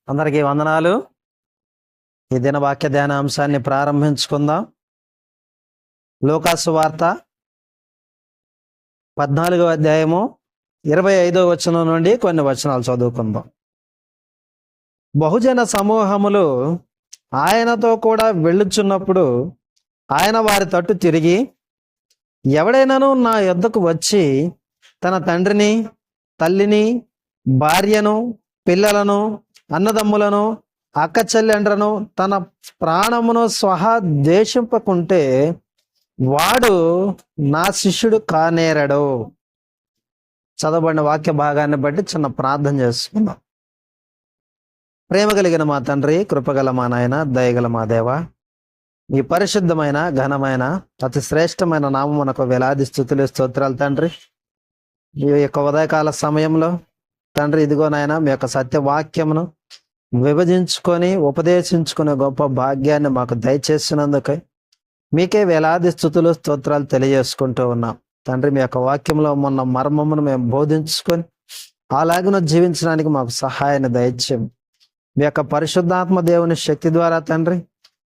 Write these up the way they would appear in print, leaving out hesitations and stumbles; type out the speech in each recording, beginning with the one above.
అందరికీ వందనాలు. ఈ దిన వాక్య ధ్యానాంశాన్ని ప్రారంభించుకుందాం. లూకాసు వార్త 14వ అధ్యాయము 25వ వచనం నుండి కొన్ని వచనాలు చదువుకుందాం. బహుజన సమూహములు ఆయనతో కూడా వెళ్ళుచున్నప్పుడు ఆయన వారి తట్టు తిరిగి, ఎవడైనాను నా యొద్దకు వచ్చి తన తండ్రిని, తల్లిని, భార్యను, పిల్లలను, అన్నదమ్ములను, అక్క చెల్లెండ్రను, తన ప్రాణమును స్వహా ద్వేషింపకుంటే వాడు నా శిష్యుడు కానేరడు. చదవబడిన వాక్య భాగాన్ని బట్టి చిన్న ప్రార్థన చేసుకుందాం. ప్రేమ కలిగిన మా తండ్రి, కృపగల మా నాయన, దయగల మా దేవ, ఈ పరిశుద్ధమైన ఘనమైన అతి శ్రేష్టమైన నామమునకు వేలాది స్తుతులు స్తోత్రాలు తండ్రి. ఈ యొక్క ఉదయకాల సమయంలో తండ్రి, ఇదిగో నాయన మీ యొక్క సత్యవాక్యమును విభజించుకొని ఉపదేశించుకునే గొప్ప భాగ్యాన్ని మాకు దయచేసినందుకై మీకే వేలాది స్తుతులు స్తోత్రాలు తెలియజేసుకుంటూ ఉన్నాం తండ్రి. మీ యొక్క వాక్యంలో ఉన్న మర్మమును మేము బోధించుకొని అలాగను జీవించడానికి మాకు సహాయాన్ని దయచేయం. మీ యొక్క పరిశుద్ధాత్మ దేవుని శక్తి ద్వారా తండ్రి,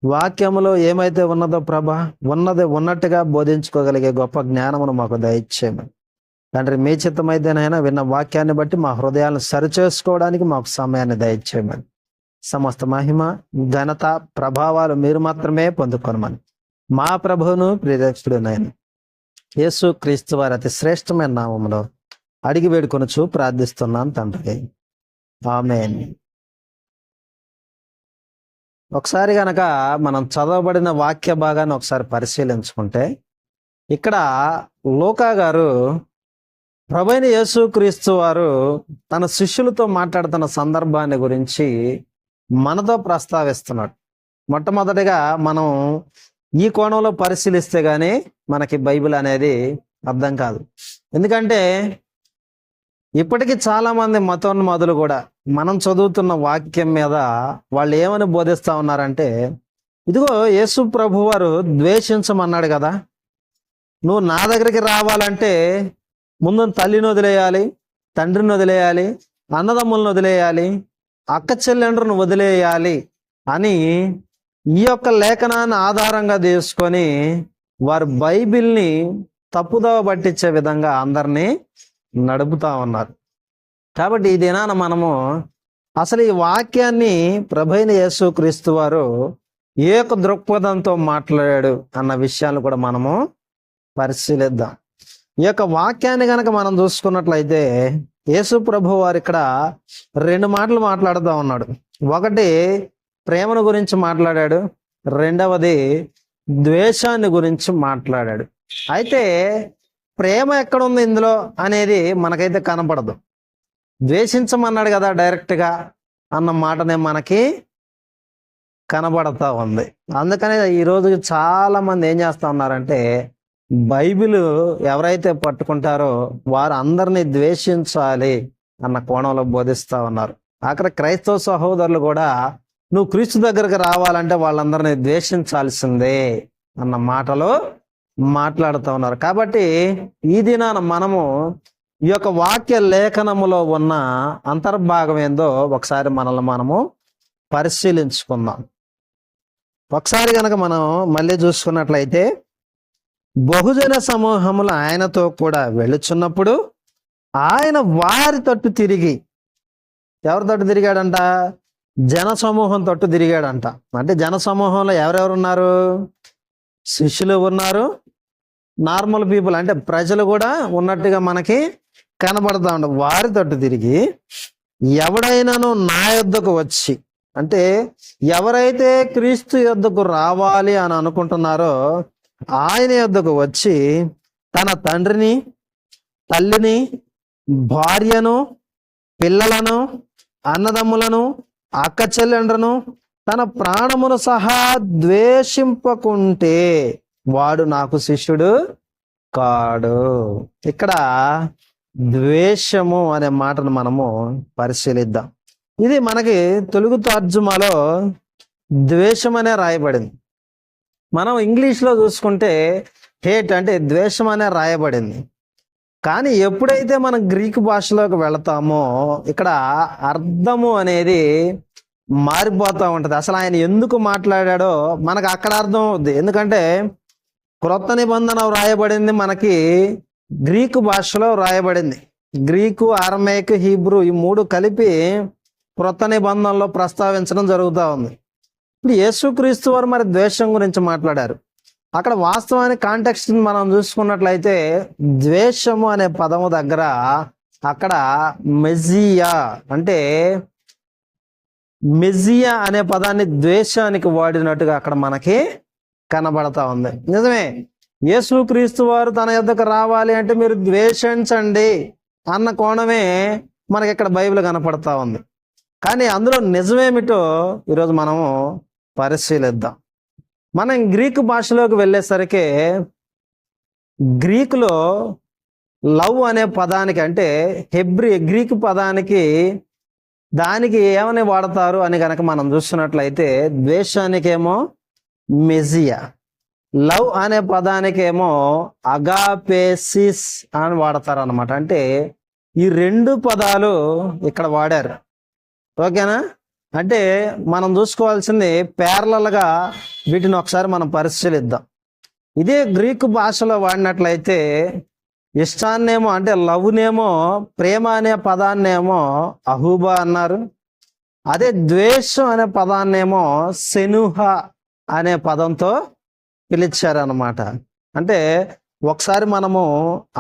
వాక్యములో ఏమైతే ఉన్నదో ప్రభా, ఉన్నది ఉన్నట్టుగా బోధించుకోగలిగే గొప్ప జ్ఞానమును మాకు దయచేయమని తండ్రి. మీ చిత్తమైతేనైనా విన్న వాక్యాన్ని బట్టి మా హృదయాలను సరిచేసుకోవడానికి మాకు సమయాన్ని దయచేయమని, సమస్త మహిమ ఘనత ప్రభావాలు మీరు మాత్రమే పొందుకొనమని మా ప్రభువును ప్రియరక్షకుడునైన యేసు క్రీస్తు వారి అతి శ్రేష్టమైన నామములో అడిగి వేడుకొనుచు ప్రార్థిస్తున్నాను తండ్రి, ఆమేన్. ఒకసారి గనక మనం చదవబడిన వాక్య భాగాన్ని ఒకసారి పరిశీలించుకుంటే, ఇక్కడ లూకా గారు ప్రభువైన యేసు క్రీస్తు వారు తన శిష్యులతో మాట్లాడుతున్న సందర్భాన్ని గురించి మనతో ప్రస్తావిస్తున్నాడు. మొట్టమొదటిగా మనం ఈ కోణంలో పరిశీలిస్తే గానీ మనకి బైబిల్ అనేది అర్థం కాదు. ఎందుకంటే ఇప్పటికీ చాలా మంది మతోన్మాదులు కూడా మనం చదువుతున్న వాక్యం మీద వాళ్ళు ఏమని బోధిస్తా ఉన్నారంటే, ఇదిగో యేసు ప్రభు వారు ద్వేషించమన్నాడు కదా, నువ్వు నా దగ్గరికి రావాలంటే ముందు తల్లిని వదిలేయాలి, తండ్రిని వదిలేయాలి, అన్నదమ్ములను వదిలేయాలి, అక్క చెల్లెండ్రును వదిలేయాలి అని ఈ యొక్క లేఖనాన్ని ఆధారంగా తీసుకొని వారు బైబిల్ని తప్పుదోవ పట్టించే విధంగా అందరినీ నడుపుతా ఉన్నారు. కాబట్టి ఈ దినాన మనము అసలు ఈ వాక్యాన్ని ప్రభువైన యేసు క్రీస్తు వారు ఏ యొక్క దృక్పథంతో మాట్లాడాడు అన్న విషయాన్ని కూడా మనము పరిశీలిద్దాం. ఈ యొక్క వాక్యాన్ని గనక మనం చూసుకున్నట్లయితే యేసు ప్రభు వారు ఇక్కడ 2 మాటలు మాట్లాడుతూ ఉన్నాడు. ఒకటి ప్రేమను గురించి మాట్లాడాడు, రెండవది ద్వేషాన్ని గురించి మాట్లాడాడు. అయితే ప్రేమ ఎక్కడుంది ఇందులో అనేది మనకైతే కనపడదు. ద్వేషించమన్నాడు కదా డైరెక్ట్గా అన్న మాటనే మనకి కనబడతా ఉంది. అందుకనే ఈరోజు చాలా మంది ఏం చేస్తా ఉన్నారంటే, బైబిల్ ఎవరైతే పట్టుకుంటారో వారు అందరినీ ద్వేషించాలి అన్న కోణంలో బోధిస్తా ఉన్నారు. అక్కడ క్రైస్తవ సహోదరులు కూడా నువ్వు క్రీస్తు దగ్గరకు రావాలంటే వాళ్ళందరినీ ద్వేషించాల్సిందే అన్న మాటలో మాట్లాడుతూ ఉన్నారు. కాబట్టి ఈ దినాన మనము ఈ యొక్క వాక్య లేఖనములో ఉన్న అంతర్భాగం ఏందో ఒకసారి మనల్ని మనము పరిశీలించుకుందాం. ఒకసారి కనుక మనం మళ్ళీ చూసుకున్నట్లయితే, బహుజన సమూహములు ఆయనతో కూడా వెళ్ళుచున్నప్పుడు ఆయన వారి తట్టు తిరిగి, ఎవరి తట్టు తిరిగాడంట? జన సమూహం తట్టు తిరిగాడంట. అంటే జన సమూహంలో ఎవరెవరు ఉన్నారు? శిష్యులు ఉన్నారు, నార్మల్ పీపుల్ అంటే ప్రజలు కూడా ఉన్నట్టుగా మనకి కనబడతా ఉంటారు. వారి తట్టు తిరిగి, ఎవడైనాను నా యొద్దకు వచ్చి, అంటే ఎవరైతే క్రీస్తు యొద్దకు రావాలి అని అనుకుంటున్నారో ఆయన యొద్దకు వచ్చి తన తండ్రిని, తల్లిని, భార్యను, పిల్లలను, అన్నదమ్ములను, అక్క చెల్లెండ్రను, తన ప్రాణమును సహా ద్వేషింపకుంటే వాడు నాకు శిష్యుడు కాడు. ఇక్కడ ద్వేషము అనే మాటను మనము పరిశీలిద్దాం. ఇది మనకి తెలుగు తర్జుమాలో ద్వేషం అనే రాయబడింది. మనం ఇంగ్లీష్లో చూసుకుంటే హేట్ అంటే ద్వేషం అనే రాయబడింది. కానీ ఎప్పుడైతే మనం గ్రీకు భాషలోకి వెళతామో ఇక్కడ అర్థము అనేది మారిపోతూ ఉంటుంది. అసలు ఆయన ఎందుకు మాట్లాడాడో మనకు అక్కడ అర్థం అవుద్ది. ఎందుకంటే క్రొత్త నిబంధన రాయబడింది మనకి గ్రీకు భాషలో రాయబడింది. గ్రీకు, అరమేయిక్, హీబ్రూ ఈ మూడు కలిపి క్రొత్త నిబంధనలో ప్రస్తావించడం జరుగుతూ ఉంది. ఇప్పుడు యేసుక్రీస్తు వారు మరి ద్వేషం గురించి మాట్లాడారు. అక్కడ వాస్తవానికి కాంటెక్స్ట్ మనం చూసుకున్నట్లయితే ద్వేషము అనే పదము దగ్గర అక్కడ మెజియా అంటే మెజియా అనే పదాన్ని ద్వేషానికి వాడినట్టుగా అక్కడ మనకి కనబడతా ఉంది. నిజమే, యేసుక్రీస్తు వారు తన యొద్దకు రావాలి అంటే మీరు ద్వేషించండి అన్న కోణమే మనకి ఇక్కడ బైబిల్ కనపడతా ఉంది. కానీ అందులో నిజమేమిటో ఈరోజు మనము పరిశీలిద్దాం. మనం గ్రీకు భాషలోకి వెళ్ళేసరికి గ్రీకులో లవ్ అనే పదానికి అంటే గ్రీకు పదానికి దానికి ఏమని వాడతారు అని కనుక మనం చూస్తున్నట్లయితే ద్వేషానికేమో మెజియా, లవ్ అనే పదానికేమో అగాపేసిస్ అని వాడతారు అనమాట. అంటే ఈ రెండు పదాలు ఇక్కడ వాడారు. ఓకేనా? అంటే మనం చూసుకోవాల్సింది ప్యారలల్గా వీటిని ఒకసారి మనం పరిశీలిద్దాం. ఇదే గ్రీకు భాషలో వాడినట్లయితే ఇష్టాన్నేమో అంటే లవ్నేమో ప్రేమ అనే పదాన్నేమో అహూబా అన్నారు. అదే ద్వేషం అనే పదాన్నేమో సెనుహ అనే పదంతో పిలిచారనమాట. అంటే ఒకసారి మనము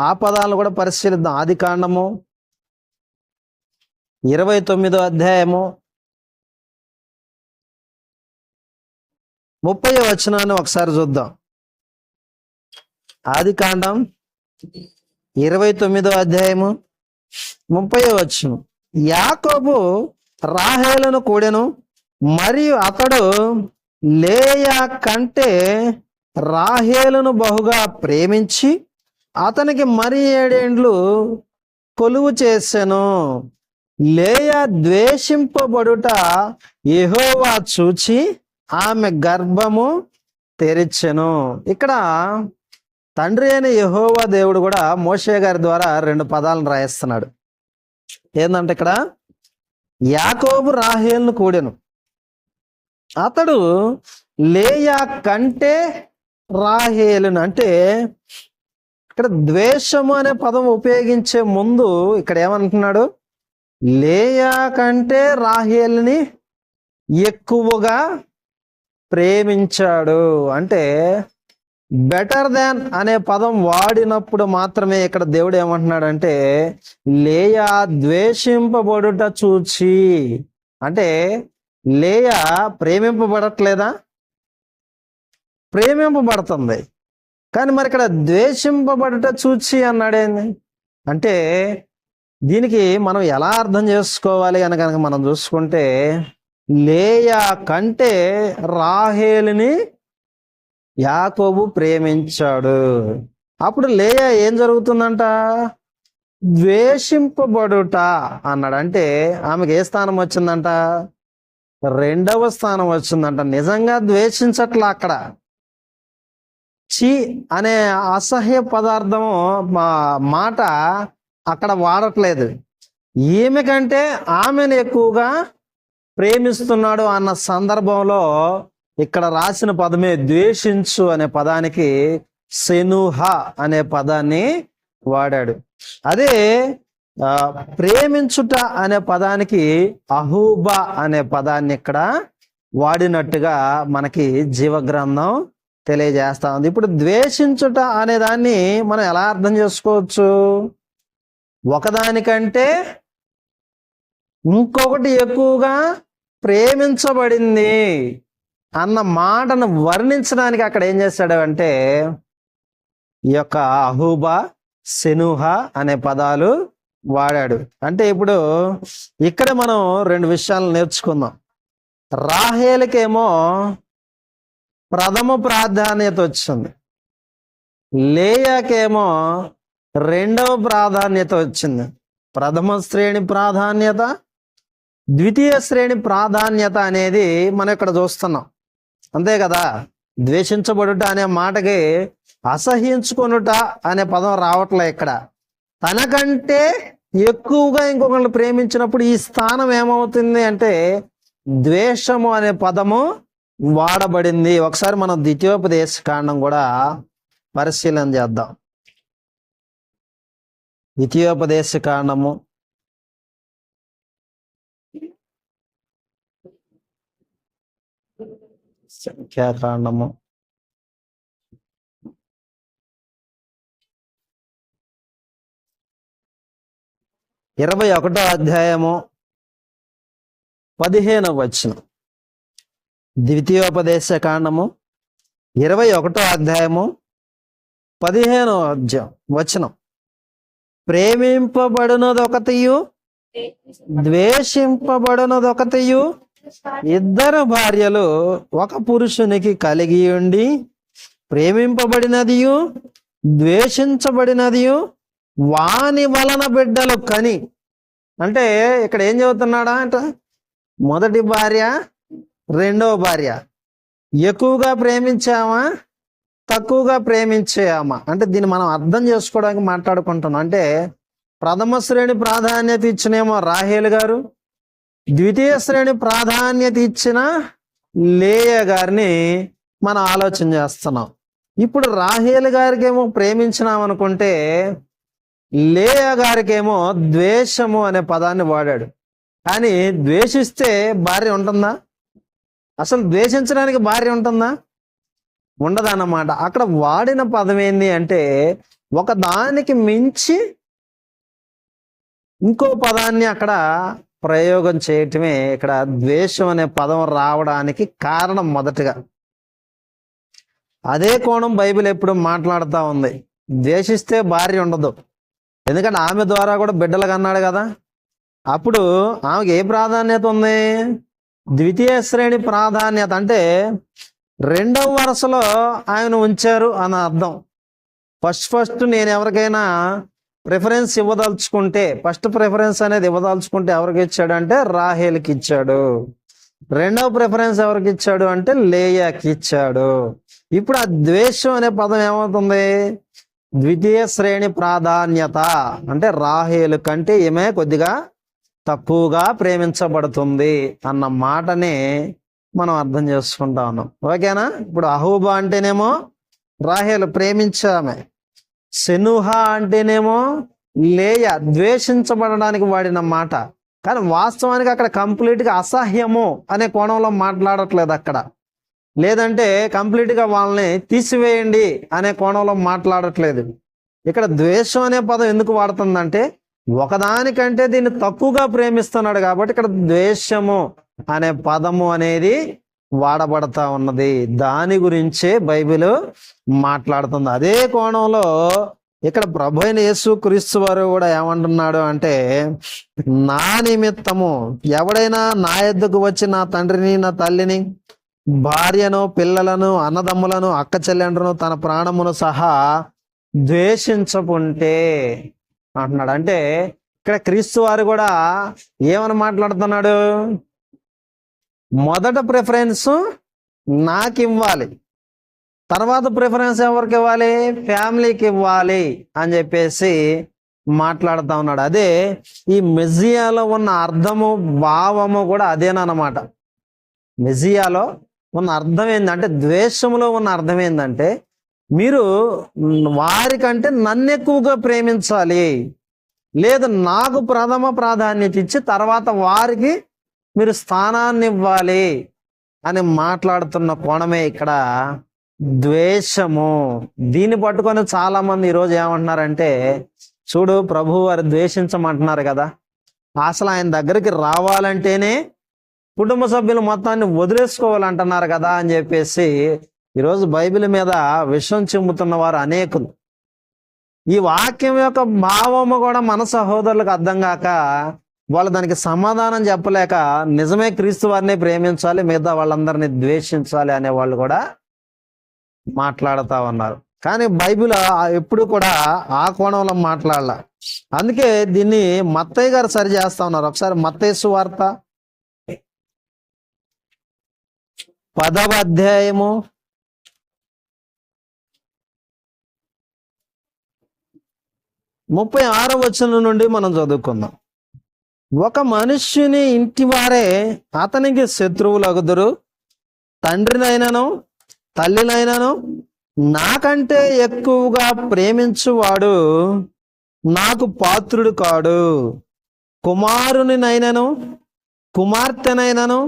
ఆ పదాలను కూడా పరిశీలిద్దాం. ఆదికాండము 29వ అధ్యాయము 30వ వచనాన్ని ఒకసారి చూద్దాం. ఆదికాండం 29వ అధ్యాయము 30వ వచనం. యాకోబు రాహేలును కూడెను, మరియు అతడు లేయా కంటే రాహేలును బహుగా ప్రేమించి అతనికి మరి 7 ఏండ్లు కొలువు చేసెను. లేయా ద్వేషింపబడుట యెహోవా చూచి ఆమె గర్భము తెరిచెను. ఇక్కడ తండ్రి అయిన యెహోవా దేవుడు కూడా మోషే గారి ద్వారా 2 పదాలను రాయిస్తున్నాడు. ఏంటంటే ఇక్కడ యాకోబు రాహేలును కూడెను, అతడు లేయా కంటే రాహేలును. అంటే ఇక్కడ ద్వేషము అనే పదం ఉపయోగించే ముందు ఇక్కడ ఏమంటున్నాడు? లేయా కంటే రాహేలుని ఎక్కువగా ప్రేమించాడు. అంటే బెటర్ దాన్ అనే పదం వాడినప్పుడు మాత్రమే ఇక్కడ దేవుడు ఏమంటున్నాడంటే లేయా ద్వేషింపబడుట చూచి. అంటే లేయా ప్రేమింపబడట్లేదా? ప్రేమింపబడుతుంది. కానీ మరి ఇక్కడ ద్వేషింపబడుట చూచి అన్నాడేంది అంటే దీనికి మనం ఎలా అర్థం చేసుకోవాలి అని కనుక మనం చూసుకుంటే లేయా కంటే రాహేలుని యాకోబు ప్రేమించాడు. అప్పుడు లేయా ఏం జరుగుతుందంట? ద్వేషింపబడుట అన్నాడు. అంటే ఆమెకి ఏ స్థానం వచ్చిందంట? 2వ స్థానం వచ్చిందంట. నిజంగా ద్వేషించట్లా. అక్కడ చి అనే అసహ్య పదార్థము మాట అక్కడ వాడట్లేదు. ఈమె కంటే ఆమెను ఎక్కువగా ప్రేమిస్తున్నాడు అన్న సందర్భంలో ఇక్కడ రాసిన పదమే ద్వేషించు అనే పదానికి సెనుహ అనే పదాన్ని వాడాడు. అదే ప్రేమించుట అనే పదానికి అహూబా అనే పదాన్ని ఇక్కడ వాడినట్టుగా మనకి జీవగ్రంథం తెలియజేస్తా ఉంది. ఇప్పుడు ద్వేషించుట అనే దాన్ని మనం ఎలా అర్థం చేసుకోవచ్చు? ఒకదానికంటే ఇంకొకటి ఎక్కువగా ప్రేమించబడింది అన్న మాటను వర్ణించడానికి అక్కడ ఏం చేశాడు అంటే ఈ యొక్క అహూబా, సెనుహ అనే పదాలు వాడాడు. అంటే ఇప్పుడు ఇక్కడ మనం 2 విషయాలు నేర్చుకుందాం. రాహేలుకేమో ప్రథమ ప్రాధాన్యత వచ్చింది, లేయాకేమో 2వ ప్రాధాన్యత వచ్చింది. ప్రథమ శ్రేణి ప్రాధాన్యత, ద్వితీయ శ్రేణి ప్రాధాన్యత అనేది మనం ఇక్కడ చూస్తున్నాం. అంతే కదా? ద్వేషించబడుట అనే మాటకి అసహ్యించుకొనుట అనే పదం రావట్లే ఇక్కడ. తనకంటే ఎక్కువగా ఇంకొకరిని ప్రేమించినప్పుడు ఈ స్థానం ఏమవుతుంది అంటే ద్వేషము అనే పదము వాడబడింది. ఒకసారి మనం ద్వితీయోపదేశ కాండం కూడా పరిశీలన చేద్దాం. ద్వితీయోపదేశ కాండము సంఖ్యాకాండము 21వ అధ్యాయము 15వ వచనం. ద్వితీయోపదేశ కాండము 21వ అధ్యాయము 15వ వచనం. ప్రేమింపబడినదొకతియు ద్వేషింపబడినదొకతియు ఇద్దరు భార్యలు ఒక పురుషునికి కలిగి ఉండి ప్రేమింపబడినదియు ద్వేషించబడినదియు వాని వలన బిడ్డలు కని. అంటే ఇక్కడ ఏం చెబుతున్నాడా అంటే మొదటి భార్య రెండవ భార్య ఎక్కువగా ప్రేమించామా తక్కువగా ప్రేమించామా అంటే దీన్ని మనం అర్థం చేసుకోవడానికి మాట్లాడుకుంటున్నాం. అంటే ప్రథమ శ్రేణి ప్రాధాన్యత ఇచ్చినేమో రాహేలు గారు, ద్వితీయ శ్రేణి ప్రాధాన్యత ఇచ్చిన లేయ గారిని మనం ఆలోచన చేస్తున్నాం. ఇప్పుడు రాహేలు గారికేమో ప్రేమించినాం అనుకుంటే లేయ గారికేమో ద్వేషము అనే పదాన్ని వాడాడు. కానీ ద్వేషిస్తే భార్య ఉంటుందా? అసలు ద్వేషించడానికి భార్య ఉంటుందా? ఉండదన్నమాట. అక్కడ వాడిన పదం ఏంది అంటే ఒక దానికి మించి ఇంకో పదాన్ని అక్కడ ప్రయోగం చేయటమే ఇక్కడ ద్వేషం అనే పదం రావడానికి కారణం. మొదటగా అదే కోణం బైబిల్ ఎప్పుడు మాట్లాడుతూ ఉంది. ద్వేషిస్తే భార్య ఉండదు, ఎందుకంటే ఆమె ద్వారా కూడా బిడ్డలు కన్నాడు కదా. అప్పుడు ఆమెకి ఏ ప్రాధాన్యత ఉంది? ద్వితీయ శ్రేణి ప్రాధాన్యత. అంటే రెండవ వరుసలో ఆయన ఉంచారు అని అర్థం. ఫస్ట్ నేను ఎవరికైనా ప్రిఫరెన్స్ ఇవ్వదలుచుకుంటే, ఫస్ట్ ప్రిఫరెన్స్ అనేది ఇవ్వదలుచుకుంటే ఎవరికి ఇచ్చాడు అంటే రాహేల్కి ఇచ్చాడు. రెండవ ప్రిఫరెన్స్ ఎవరికి ఇచ్చాడు అంటే లేయాకి ఇచ్చాడు. ఇప్పుడు ఆ ద్వేషం అనే పదం ఏమవుతుంది? ద్వితీయ శ్రేణి ప్రాధాన్యత. అంటే రాహేలు కంటే ఈమె కొద్దిగా తక్కువగా ప్రేమించబడుతుంది అన్న మాటని మనం అర్థం చేసుకుంటా ఉన్నాం. ఓకేనా? ఇప్పుడు అహూబా అంటేనేమో రాహేలు ప్రేమించామె, సెనుహా అంటేనేమో లేయ ద్వేషించబడడానికి వాడిన మాట. కానీ వాస్తవానికి అక్కడ కంప్లీట్గా అసహ్యము అనే కోణంలో మాట్లాడట్లేదు అక్కడ. లేదంటే కంప్లీట్గా వాళ్ళని తీసివేయండి అనే కోణంలో మాట్లాడట్లేదు. ఇక్కడ ద్వేషం అనే పదం ఎందుకు వాడుతుందంటే ఒకదానికంటే దీన్ని తక్కువగా ప్రేమిస్తున్నాడు కాబట్టి ఇక్కడ ద్వేషము అనే పదము అనేది వాడబడతా ఉన్నది. దాని గురించే బైబిల్ మాట్లాడుతుంది. అదే కోణంలో ఇక్కడ ప్రభువైన యేసుక్రీస్తు వారు కూడా ఏమంటున్నాడు అంటే నా నిమిత్తము ఎవడైనా నా యొద్దకు వచ్చి నా తండ్రిని నా తల్లిని భార్యను పిల్లలను అన్నదమ్ములను అక్క చెల్లెండ్రును తన ప్రాణమును సహా ద్వేషించకుంటే అంటున్నాడు. అంటే ఇక్కడ క్రీస్తు వారు కూడా ఏమని మాట్లాడుతున్నాడు? మొదట ప్రిఫరెన్స్ నాకు ఇవ్వాలి, తర్వాత ప్రిఫరెన్స్ ఎవరికి ఇవ్వాలి? ఫ్యామిలీకి ఇవ్వాలి అని చెప్పేసి మాట్లాడుతూ ఉన్నాడు. అదే ఈ మెస్సియాలో ఉన్న అర్థము భావము కూడా అదేనమాట. మెస్సియాలో ఉన్న అర్థం ఏంటంటే, ద్వేషంలో ఉన్న అర్థం ఏంటంటే మీరు వారికంటే నన్ను ఎక్కువగా ప్రేమించాలి, లేదు నాకు ప్రథమ ప్రాధాన్యత ఇచ్చి తర్వాత వారికి మీరు స్థానాన్ని ఇవ్వాలి అని మాట్లాడుతున్న కోణమే ఇక్కడ ద్వేషము. దీన్ని పట్టుకొని చాలా మంది ఈరోజు ఏమంటున్నారంటే చూడు ప్రభు వారు ద్వేషించమంటున్నారు కదా, అసలు ఆయన దగ్గరికి రావాలంటేనే కుటుంబ సభ్యులు మొత్తాన్ని వదిలేసుకోవాలంటున్నారు కదా అని చెప్పేసి ఈరోజు బైబిల్ మీద విషం చిమ్ముతున్న వారు అనేకులు. ఈ వాక్యం యొక్క భావము కూడా మన సహోదరులకు అర్థం కాక వాళ్ళు దానికి సమాధానం చెప్పలేక నిజమే క్రీస్తు వారిని ప్రేమించాలి, మిగతా వాళ్ళందరినీ ద్వేషించాలి అనే వాళ్ళు కూడా మాట్లాడుతూ ఉన్నారు. కానీ బైబిల్ ఎప్పుడు కూడా ఆ కోణంలో మాట్లాడాల. అందుకే దీన్ని మత్తయ్య గారు సరి చేస్తా ఉన్నారు. ఒకసారి మత్తయి సువార్త 10వ అధ్యాయము 36వ వచనం నుండి మనం చదువుకుందాం. ఒక మనుష్యుని ఇంటి వారే అతనికి శత్రువులగుదురు, తండ్రినైనను తల్లినైనను నాకంటే ఎక్కువగా ప్రేమించువాడు నాకు పాత్రుడు కాడు. కుమారునినైనను కుమార్తెనైనను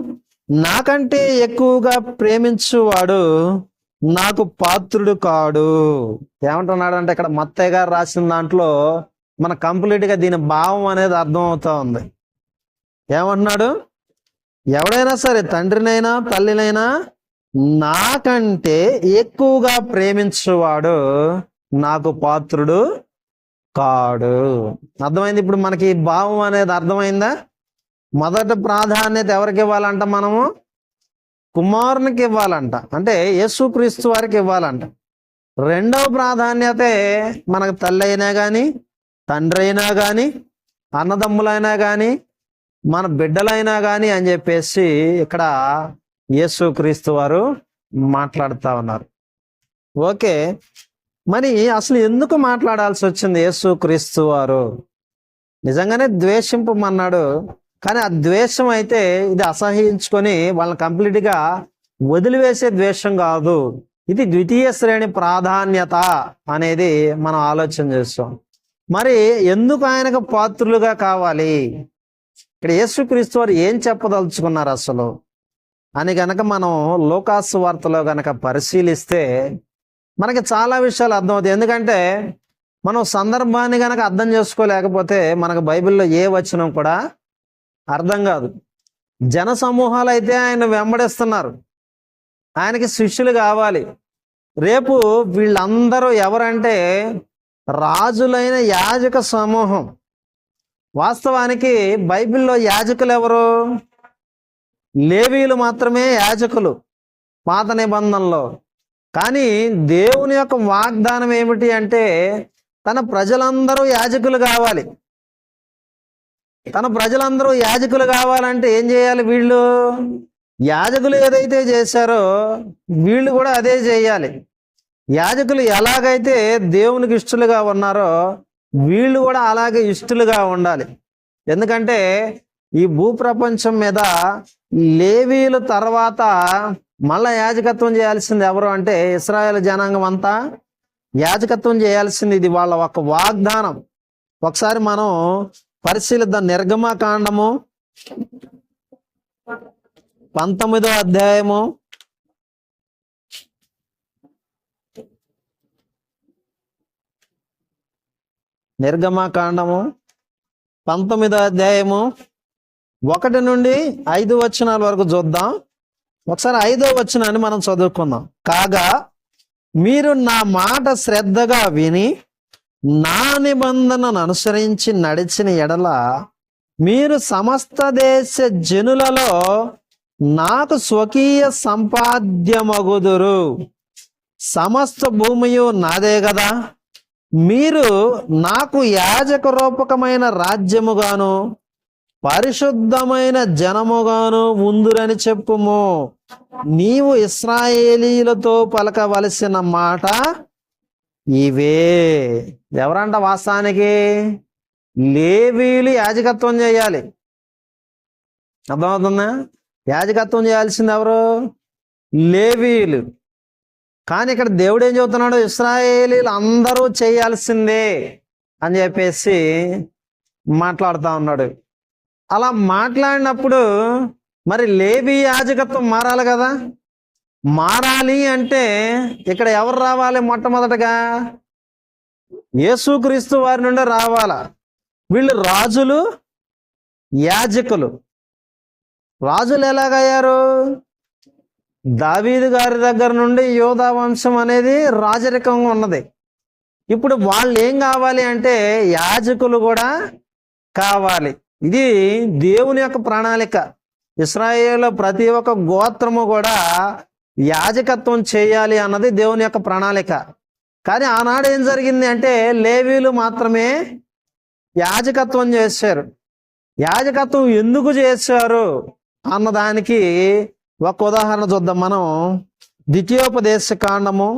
నాకంటే ఎక్కువగా ప్రేమించువాడు నాకు పాత్రుడు కాడు. ఏమంటున్నాడు అంటే ఇక్కడ మత్తయ్య గారు రాసిన దాంట్లో మన కంప్లీట్గా దీని భావం అనేది అర్థం అవుతా ఉంది. ఏమంటున్నాడు? ఎవడైనా సరే తండ్రినైనా తల్లినైనా నాకంటే ఎక్కువగా ప్రేమించువాడు నాకు పాత్రుడు కాడు. అర్థమైంది? ఇప్పుడు మనకి భావం అనేది అర్థమైందా? మొదటి ప్రాధాన్యత ఎవరికి ఇవ్వాలంట? మనము కుమారునికి ఇవ్వాలంట, అంటే యేసుక్రీస్తు వారికి ఇవ్వాలంట. రెండవ ప్రాధాన్యతే మనకు తల్లి అయినా కానీ తండ్రి అయినా కానీ అన్నదమ్ములైనా కానీ మన బిడ్డలైనా కానీ అని చెప్పేసి ఇక్కడ యేసుక్రీస్తు వారు మాట్లాడుతూ ఉన్నారు. ఓకే, మరి అసలు ఎందుకు మాట్లాడాల్సి వచ్చింది యేసుక్రీస్తు వారు? నిజంగానే ద్వేషింపమన్నాడు, కానీ ఆ ద్వేషం అయితే ఇది అసహించుకొని వాళ్ళని కంప్లీట్గా వదిలివేసే ద్వేషం కాదు. ఇది ద్వితీయ శ్రేణి ప్రాధాన్యత అనేది మనం ఆలోచన చేస్తాం. మరి ఎందుకు ఆయనకు పాత్రులుగా కావాలి? ఇక్కడ యేసుక్రీస్తు వారు ఏం చెప్పదలుచుకున్నారు అసలు అని గనక మనం లూకాసు వార్తలో గనక పరిశీలిస్తే మనకి చాలా విషయాలు అర్థమవుతాయి. ఎందుకంటే మనం సందర్భాన్ని గనక అర్థం చేసుకోలేకపోతే మనకు బైబిల్లో ఏ వచనం కూడా అర్థం కాదు. జన సమూహాలు అయితే ఆయన వెంబడిస్తున్నారు, ఆయనకి శిష్యులు కావాలి. రేపు వీళ్ళందరూ ఎవరంటే రాజులైన యాజక సమూహం. వాస్తవానికి బైబిల్లో యాజకులు ఎవరు? లేవీయులు మాత్రమే యాజకులు పాత నిబంధనలో. కానీ దేవుని యొక్క వాగ్దానం ఏమిటి అంటే తన ప్రజలందరూ యాజకులు కావాలి. తన ప్రజలందరూ యాజకులు కావాలంటే ఏం చేయాలి? వీళ్ళు యాజకులు ఏదైతే చేశారో వీళ్ళు కూడా అదే చేయాలి. యాజకులు ఎలాగైతే దేవునికి ఇష్టలుగా ఉన్నారో వీళ్ళు కూడా అలాగే ఇష్టలుగా ఉండాలి. ఎందుకంటే ఈ భూప్రపంచం మీద లేవీయుల తర్వాత మళ్ళా యాజకత్వం చేయాల్సింది ఎవరు అంటే ఇశ్రాయేలు జనాంగం అంతా యాజకత్వం చేయాల్సింది. ఇది వాళ్ళ ఒక వాగ్దానం. ఒకసారి మనం పరిశీలిద్దాం. నిర్గమకాండము 19వ అధ్యాయము 19వ అధ్యాయము 1 నుండి 5 వచనాల వరకు చూద్దాం. ఒకసారి 5వ వచనాన్ని మనం చదువుకుందాం. కాగా మీరు నా మాట శ్రద్ధగా విని నా నిబంధనను అనుసరించి నడిచిన ఎడల మీరు సమస్త దేశ జనులలో నాకు స్వకీయ సంపాద్యమగుదురు. సమస్త భూమియు నాదే కదా. మీరు నాకు యాజక రూపకమైన రాజ్యముగాను పరిశుద్ధమైన జనముగాను ఉందురని చెప్పుము. నీవు ఇశ్రాయేలీలతో పలకవలసిన మాట ఇవే. ఎవరంట? వాస్తవానికి లేవీయులు యాజకత్వం చేయాలి. అర్థమవుతుందా? యాజకత్వం చేయాల్సింది ఎవరు? లేవీయులు. కానీ ఇక్కడ దేవుడు ఏం చెబుతున్నాడు? ఇశ్రాయేలీలు అందరూ చేయాల్సిందే అని చెప్పేసి మాట్లాడుతూ ఉన్నాడు. అలా మాట్లాడినప్పుడు మరి లేవీ యాజకత్వం మారాలి కదా. మారాలి అంటే ఇక్కడ ఎవరు రావాలి? మొట్టమొదటగా యేసుక్రీస్తు వారి నుండి రావాలా. వీళ్ళు రాజులు, యాజకులు. రాజులు ఎలాగయ్యారు? దావీదు గారి దగ్గర నుండి యోధా వంశం అనేది రాజరికంగా ఉన్నది. ఇప్పుడు వాళ్ళు ఏం కావాలి అంటే యాజకులు కూడా కావాలి. ఇది దేవుని యొక్క ప్రణాళిక. ఇశ్రాయేలు ప్రతి ఒక్క గోత్రము కూడా యాజకత్వం చేయాలి అన్నది దేవుని యొక్క ప్రణాళిక. కానీ ఆనాడు ఏం జరిగింది అంటే లేవీయులు మాత్రమే యాజకత్వం చేశారు. యాజకత్వం ఎందుకు చేశారు అన్నదానికి ఒక ఉదాహరణ చూద్దాం మనం. ద్వితీయోపదేశ కాండము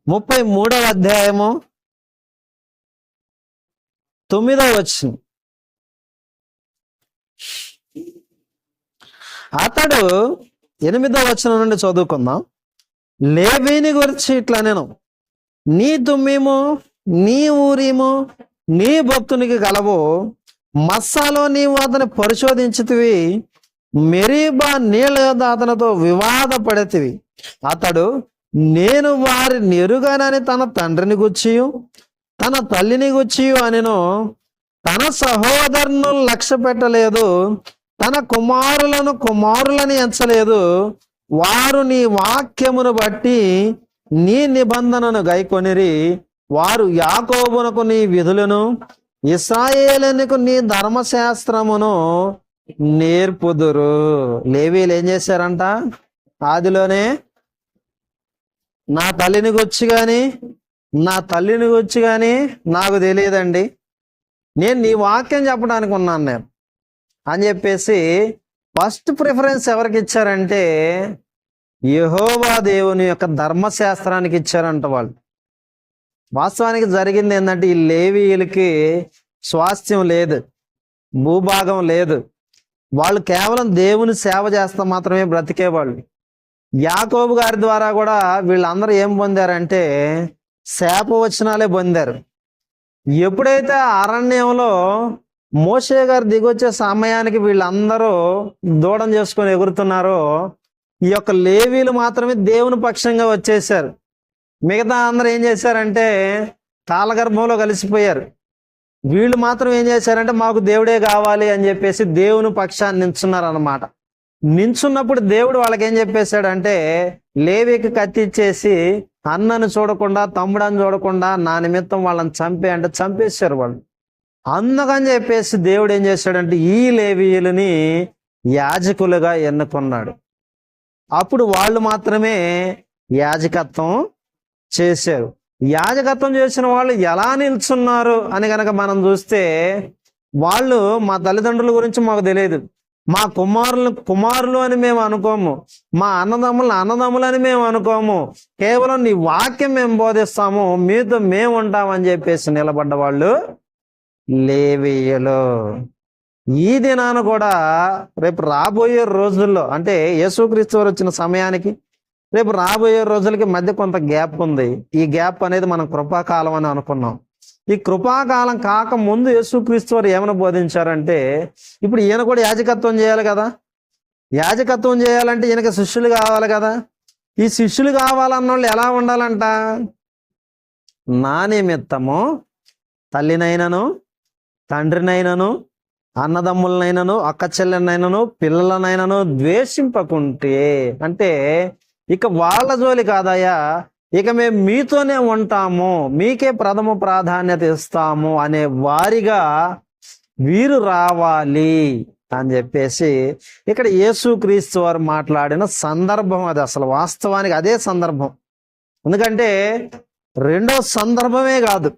33వ అధ్యాయము 9వ వచనం. అతడు 8వ వచనం నుండి చదువుకుందాం. లేవీని గురించి ఇట్లా నేను, నీ తుమ్మీము నీ ఊరీము నీ భక్తునికి గలవు, మస్సాలో నీవు అతని పరిశోధించితివి, మెరీబా నీళ్ళ యొద్ద అతనితో వివాదపడేతివి. అతడు నేను వారిని ఎరుగానని తన తండ్రిని గుచ్చియు తన తల్లిని గుచ్చియు అనెను. తన సహోదరును లక్ష్య పెట్టలేదు, తన కుమారులని ఎంచలేదు. వారు నీ వాక్యమును బట్టి నీ నిబంధనను గైకొనిరి. వారు యాకోబునకు నీ విధులను, ఇశ్రాయేలునకు నీ ధర్మశాస్త్రమును నేర్పుదురు. లేవీలు ఏం చేశారంట? ఆదిలోనే నా తల్లిని గుచ్చి కానీ నాకు తెలియదండి, నేను నీ వాక్యం చెప్పడానికి ఉన్నాను నేను అని చెప్పేసి ఫస్ట్ ప్రిఫరెన్స్ ఎవరికి ఇచ్చారంటే యెహోవా దేవుని యొక్క ధర్మశాస్త్రానికి ఇచ్చారంట వాళ్ళు. వాస్తవానికి జరిగింది ఏంటంటే ఈ లేవీయులకి స్వాస్థ్యం లేదు, భూభాగం లేదు. వాళ్ళు కేవలం దేవుని సేవ చేస్తా మాత్రమే బ్రతికేవాళ్ళు. యాకోబు గారి ద్వారా కూడా వీళ్ళందరూ ఏం పొందారంటే శాపవచనాలే పొందారు. ఎప్పుడైతే అరణ్యంలో మోషే గారు దిగొచ్చే సమయానికి వీళ్ళందరూ దూడం చేసుకొని ఎగురుతున్నారో, ఈ యొక్క లేవీలు మాత్రమే దేవుని పక్షంగా వచ్చేసారు. మిగతా అందరూ ఏం చేశారంటే కాలగర్భంలో కలిసిపోయారు. వీళ్ళు మాత్రం ఏం చేశారంటే మాకు దేవుడే కావాలి అని చెప్పేసి దేవుని పక్షాన్ని నించున్నారు అన్నమాట. నించున్నప్పుడు దేవుడు వాళ్ళకి ఏం చెప్పేశాడంటే లేవీకి కత్తి ఇచ్చేసి అన్నను చూడకుండా తమ్ముడని చూడకుండా నా నిమిత్తం వాళ్ళని అంటే చంపేశారు వాళ్ళు. అందుకని చెప్పేసి దేవుడు ఏం చేశాడంటే ఈ లేవీయులని యాజకులుగా ఎన్నుకున్నాడు. అప్పుడు వాళ్ళు మాత్రమే యాజకత్వం చేశారు. యాజకత్వం చేసిన వాళ్ళు ఎలా నిల్చున్నారు అని కనుక మనం చూస్తే, వాళ్ళు మా తల్లిదండ్రుల గురించి మాకు తెలియదు, మా కుమారులు అని మేము అనుకోము, మా అన్నదమ్ములు అని మేము అనుకోము, కేవలం నీ వాక్యం మేము బోధిస్తాము, మీతో మేము ఉంటామని చెప్పేసి నిలబడ్డ వాళ్ళు లేవీయులు. ఈ దినాన కూడా రేపు రాబోయే రోజుల్లో, అంటే యేసుక్రీస్తు వారు వచ్చిన సమయానికి రేపు రాబోయే రోజులకి మధ్య కొంత గ్యాప్ ఉంది. ఈ గ్యాప్ అనేది మనం కృపాకాలం అని అనుకున్నాం. ఈ కృపాకాలం కాక ముందు యేసుక్రీస్తు వారు ఏమైనా బోధించారంటే, ఇప్పుడు ఈయన కూడా యాజకత్వం చేయాలి కదా, యాజకత్వం చేయాలంటే ఈయనకి శిష్యులు కావాలి కదా. ఈ శిష్యులు కావాలన్న వాళ్ళు ఎలా ఉండాలంట? నా నిమిత్తము తల్లినైనను తండ్రినైనను అన్నదమ్ములనైనను అక్క చెల్లెనైనను పిల్లలనైనను ద్వేషింపకుంటే, అంటే ఇక వాళ్ళ జోలి కాదయ్యా, ఇక మేము మీతోనే ఉంటాము, మీకే ప్రథమ ప్రాధాన్యత ఇస్తాము అనే వారిగా వీరు రావాలి అని చెప్పేసి ఇక్కడ యేసుక్రీస్తు వారు మాట్లాడిన సందర్భం అది. అసలు వాస్తవానికి అదే సందర్భం. ఎందుకంటే రెండో సందర్భమే కాదు.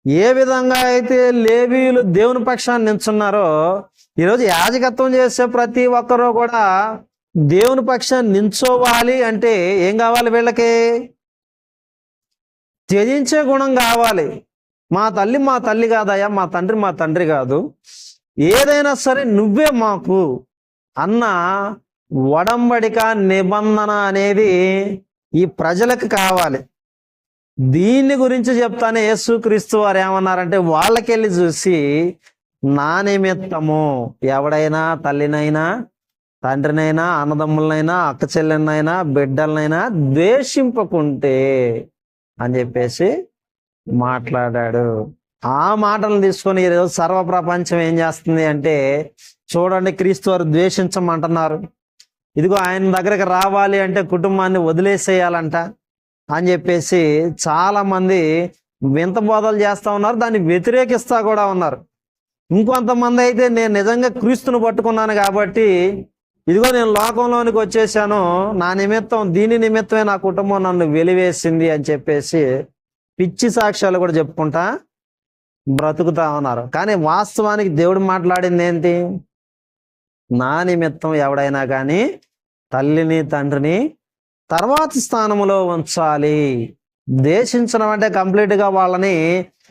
ఏ విధంగా అయితే లేవీయులు దేవుని పక్షాన్ని నించున్నారో, ఈరోజు యాజకత్వం చేసే ప్రతి ఒక్కరూ కూడా దేవుని పక్షాన్ని నించోవాలి అంటే ఏం కావాలి? వీళ్ళకి త్యజించే గుణం కావాలి. మా తల్లి కాదయ్యా, మా తండ్రి కాదు, ఏదైనా సరే నువ్వే మాకు అన్న ఒడంబడిక నిబంధన అనేది ఈ ప్రజలకు కావాలి. దీన్ని గురించి చెప్తానే యేసుక్రీస్తు వారు ఏమన్నారంటే, వాళ్ళకెళ్ళి చూసి నా నిమిత్తము ఎవడైనా తల్లినైనా తండ్రినైనా అన్నదమ్ములనైనా అక్క చెల్లెనైనా బిడ్డలనైనా ద్వేషింపకుంటే అని చెప్పేసి మాట్లాడాడు. ఆ మాటలు తీసుకొని ఈరోజు సర్వ ప్రపంచం ఏం చేస్తుంది అంటే, చూడండి క్రీస్తు వారు ద్వేషించమంటున్నారు, ఇదిగో ఆయన దగ్గరకు రావాలి అంటే కుటుంబాన్ని వదిలేసేయాలంట అని చెప్పేసి చాలా మంది వింత బోధలు చేస్తా ఉన్నారు, దాన్ని వ్యతిరేకిస్తా కూడా ఉన్నారు. ఇంకొంతమంది అయితే నేను నిజంగా క్రీస్తును పట్టుకున్నాను కాబట్టి ఇదిగో నేను లోకంలోనికి వచ్చేసాను, నా నిమిత్తం దీని నిమిత్తమే నా కుటుంబం నన్ను వెలివేసింది అని చెప్పేసి పిచ్చి సాక్ష్యాలు కూడా చెప్పుకుంటా బ్రతుకుతా ఉన్నారు. కానీ వాస్తవానికి దేవుడు మాట్లాడింది ఏంటి? నా నిమిత్తం ఎవడైనా కానీ తల్లిని తండ్రిని తర్వాతి స్థానంలో ఉంచాలి. ద్వేషించడం అంటే కంప్లీట్గా వాళ్ళని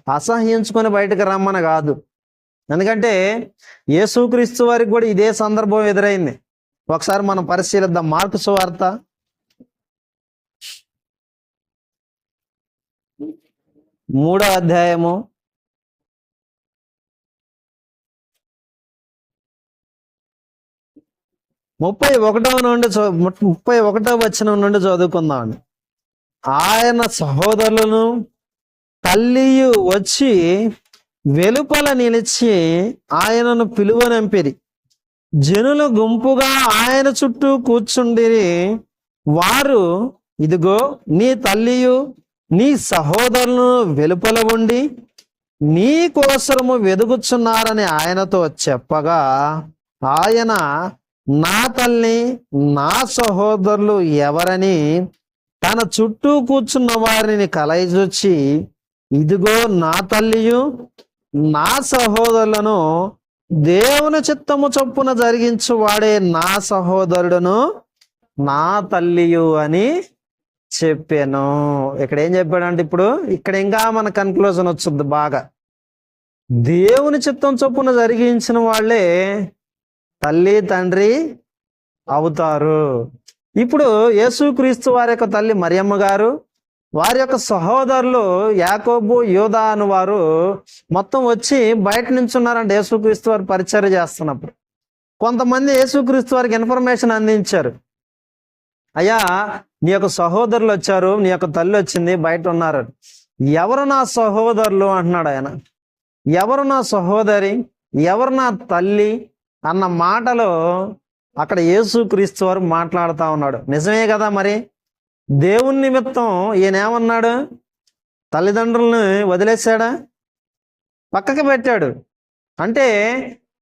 అసహ్యించుకొని బయటకు రమ్మని కాదు. ఎందుకంటే యేసుక్రీస్తు వారికి కూడా ఇదే సందర్భం ఎదురైంది. ఒకసారి మనం పరిశీలిద్దాం. మార్కు సువార్త 3వ అధ్యాయము 31వ వచనం నుండి చదువుకుందామండి. ఆయన సహోదరులను తల్లియు వచ్చి వెలుపల నిలిచి ఆయనను పిలువనంపిరి. జనులు గుంపుగా ఆయన చుట్టూ కూర్చుండిరి. వారు, ఇదిగో నీ తల్లియు నీ సహోదరులను వెలుపల ఉండి నీ కోసరము వెదుగుచున్నారని ఆయనతో చెప్పగా, ఆయన నా తల్లి నా సహోదరులు ఎవరని తన చుట్టూ కూర్చున్న వారిని కలయిచొచ్చి, ఇదిగో నా తల్లియు నా సహోదరులను, దేవుని చిత్తము చొప్పున జరిగించువాడే నా సహోదరుడును నా తల్లియు అని చెప్పాను. ఇక్కడ ఏం చెప్పాడంటే, ఇప్పుడు ఇక్కడ ఇంకా మన కన్క్లూజన్ వచ్చుద్ది బాగా. దేవుని చిత్తం చొప్పున జరిగించిన వాళ్ళే తల్లి తండ్రి అవుతారు. ఇప్పుడు యేసుక్రీస్తు వారి యొక్క తల్లి మరియమ్మ గారు, వారి యొక్క సహోదరులు యాకోబు యోధా అని వారు మొత్తం వచ్చి బయట నుంచి ఉన్నారంటే యేసుక్రీస్తు వారు పరిచర్య చేస్తున్నప్పుడు కొంతమంది యేసుక్రీస్తు వారికి ఇన్ఫర్మేషన్ అందించారు. అయ్యా, నీ యొక్క సహోదరులు వచ్చారు, నీ యొక్క తల్లి వచ్చింది, బయట ఉన్నారు. ఎవరు నా సహోదరులు అంటున్నాడు ఆయన. ఎవరు నా సహోదరి, ఎవరు నా తల్లి అన్న మాటలో అక్కడ యేసుక్రీస్తు వారు మాట్లాడుతూ ఉన్నాడు. నిజమే కదా. మరి దేవుని నిమిత్తం ఈయన ఏమన్నాడు? తల్లిదండ్రులను వదిలేశాడా? పక్కకి పెట్టాడు. అంటే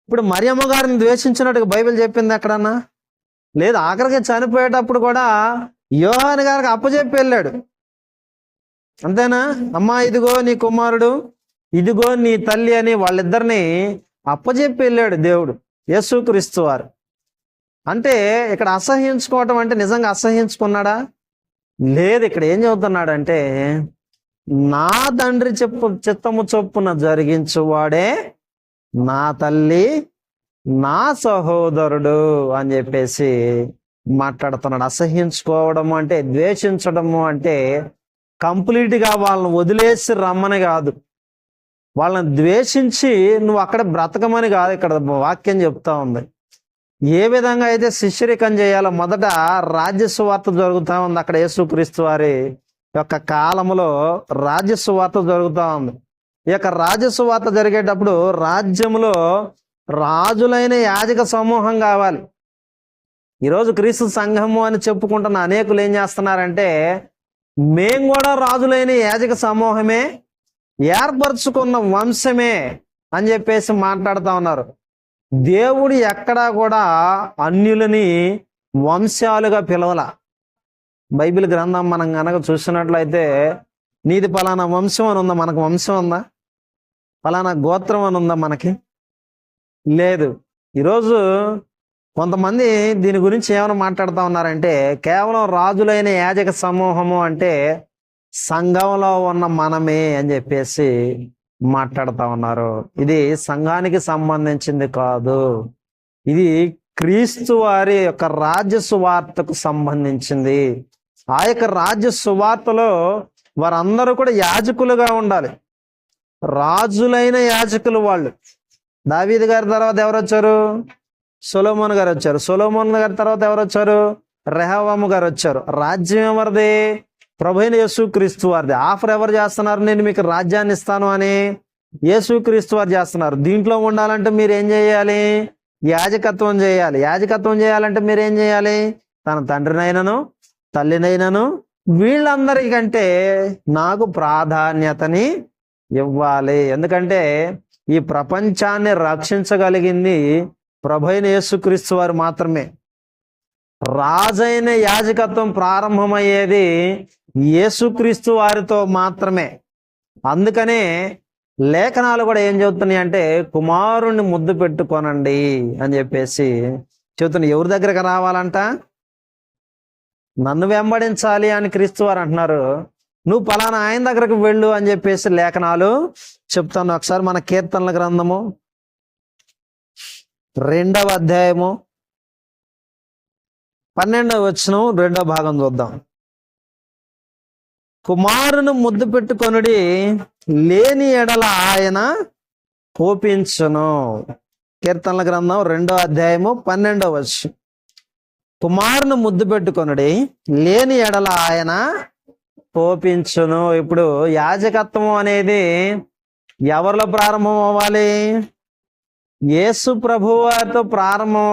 ఇప్పుడు మరియమ్మ గారిని ద్వేషించినట్టుగా బైబిల్ చెప్పింది ఎక్కడన్నా లేదు. ఆఖరికి చనిపోయేటప్పుడు కూడా యోహాను గారికి అప్పచెప్పి వెళ్ళాడు. అంతేనా? అమ్మా, ఇదిగో నీ కుమారుడు, ఇదిగో నీ తల్లి అని వాళ్ళిద్దరిని అప్పచెప్పి వెళ్ళాడు దేవుడు, యేసుక్రీస్తు వారు. అంటే ఇక్కడ అసహ్యించుకోవటం అంటే నిజంగా అసహ్యించుకున్నాడా? లేదు. ఇక్కడ ఏం చెబుతున్నాడంటే, నా తండ్రి చిత్తము చొప్పున జరిగించువాడే నా తల్లి నా సహోదరుడు అని చెప్పేసి మాట్లాడుతున్నాడు. అసహ్యించుకోవడము అంటే, ద్వేషించడము అంటే కంప్లీట్గా వాళ్ళని వదిలేసి రమ్మని కాదు, వాళ్ళని ద్వేషించి నువ్వు అక్కడ బ్రతకమని కాదు. ఇక్కడ వాక్యం చెప్తా ఉంది. ఏ విధంగా అయితే శిష్యరికం చేయాలో మొదట రాజ్య సువార్త జరుగుతూ ఉంది. అక్కడ యేసుక్రీస్తు వారి యొక్క కాలంలో రాజ్య సువార్త జరుగుతూ ఉంది. ఈ యొక్క రాజ్య సువార్త జరిగేటప్పుడు రాజ్యంలో రాజులైన యాజక సమూహం కావాలి. ఈరోజు క్రీస్తు సంఘము అని చెప్పుకుంటున్న అనేకులు ఏం చేస్తున్నారంటే, మేము కూడా రాజులైన యాజక సమూహమే, ఏర్పరచుకున్న వంశమే అని చెప్పేసి మాట్లాడుతూ ఉన్నారు. దేవుడు ఎక్కడా కూడా అన్యులని వంశాలుగా పిలవల. బైబిల్ గ్రంథం మనం కనుక చూసినట్లయితే, నీది పలానా వంశం అని ఉందా? మనకు వంశం ఉందా? పలానా గోత్రం అని ఉందా? మనకి లేదు. ఈరోజు కొంతమంది దీని గురించి ఏమైనా మాట్లాడుతూ ఉన్నారంటే, కేవలం రాజులైన యాజక సమూహము అంటే సంఘంలో ఉన్న మనమే అని చెప్పేసి మాట్లాడుతూ ఉన్నారు. ఇది సంఘానికి సంబంధించింది కాదు. ఇది క్రీస్తు వారి యొక్క రాజ్య సువార్తకు సంబంధించింది. ఆ యొక్క రాజ్య సువార్తలో వారందరూ కూడా యాజకులుగా ఉండాలి. రాజులైన యాజకులు వాళ్ళు. దావీదు గారి తర్వాత ఎవరు వచ్చారు? సొలొమోను గారు వచ్చారు. సొలొమోను గారి తర్వాత ఎవరు వచ్చారు? రెహబాము గారు వచ్చారు. రాజ్యం ఎవరిది? ప్రభువైన యేసుక్రీస్తు వారిది. ఆఫర్ ఎవరు చేస్తున్నారు? నేను మీకు రాజ్యాన్ని ఇస్తాను అని యేసుక్రీస్తు వారు చేస్తున్నారు. దీంట్లో ఉండాలంటే మీరు ఏం చేయాలి? యాజకత్వం చేయాలి. యాజకత్వం చేయాలంటే మీరు ఏం చేయాలి? తన తండ్రినైనను తల్లినైనను వీళ్ళందరికంటే నాకు ప్రాధాన్యతని ఇవ్వాలి. ఎందుకంటే ఈ ప్రపంచాన్ని రక్షించగలిగింది ప్రభువైన యేసుక్రీస్తు వారు మాత్రమే. రాజైన యాజకత్వం ప్రారంభమయ్యేది యేసుక్రీస్తు వారితో మాత్రమే. అందుకనే లేఖనాలు కూడా ఏం చెబుతున్నాయి అంటే, కుమారుణ్ణి ముద్దు పెట్టుకోనండి అని చెప్పేసి చెబుతున్నాయి. ఎవరి దగ్గరకు రావాలంట? నన్ను వెంబడించాలి అని క్రీస్తు వారు అంటున్నారు. నువ్వు పలానా ఆయన దగ్గరకు వెళ్ళు అని చెప్పేసి లేఖనాలు చెప్తాను. ఒకసారి మన కీర్తనల గ్రంథము 2వ అధ్యాయము 12వ వచనం 2వ భాగం చూద్దాం. కుమారును ముద్దు పెట్టుకొనుడి, లేని ఎడల ఆయన కోపించును. కీర్తనల గ్రంథం 2వ అధ్యాయము 12వ వచనం. కుమారును ముద్దు పెట్టుకొనుడి, లేని ఎడల ఆయన కోపించును. ఇప్పుడు యాజకత్వం అనేది ఎవరిలో ప్రారంభం అవ్వాలి? యేసు ప్రభు వారితో ప్రారంభం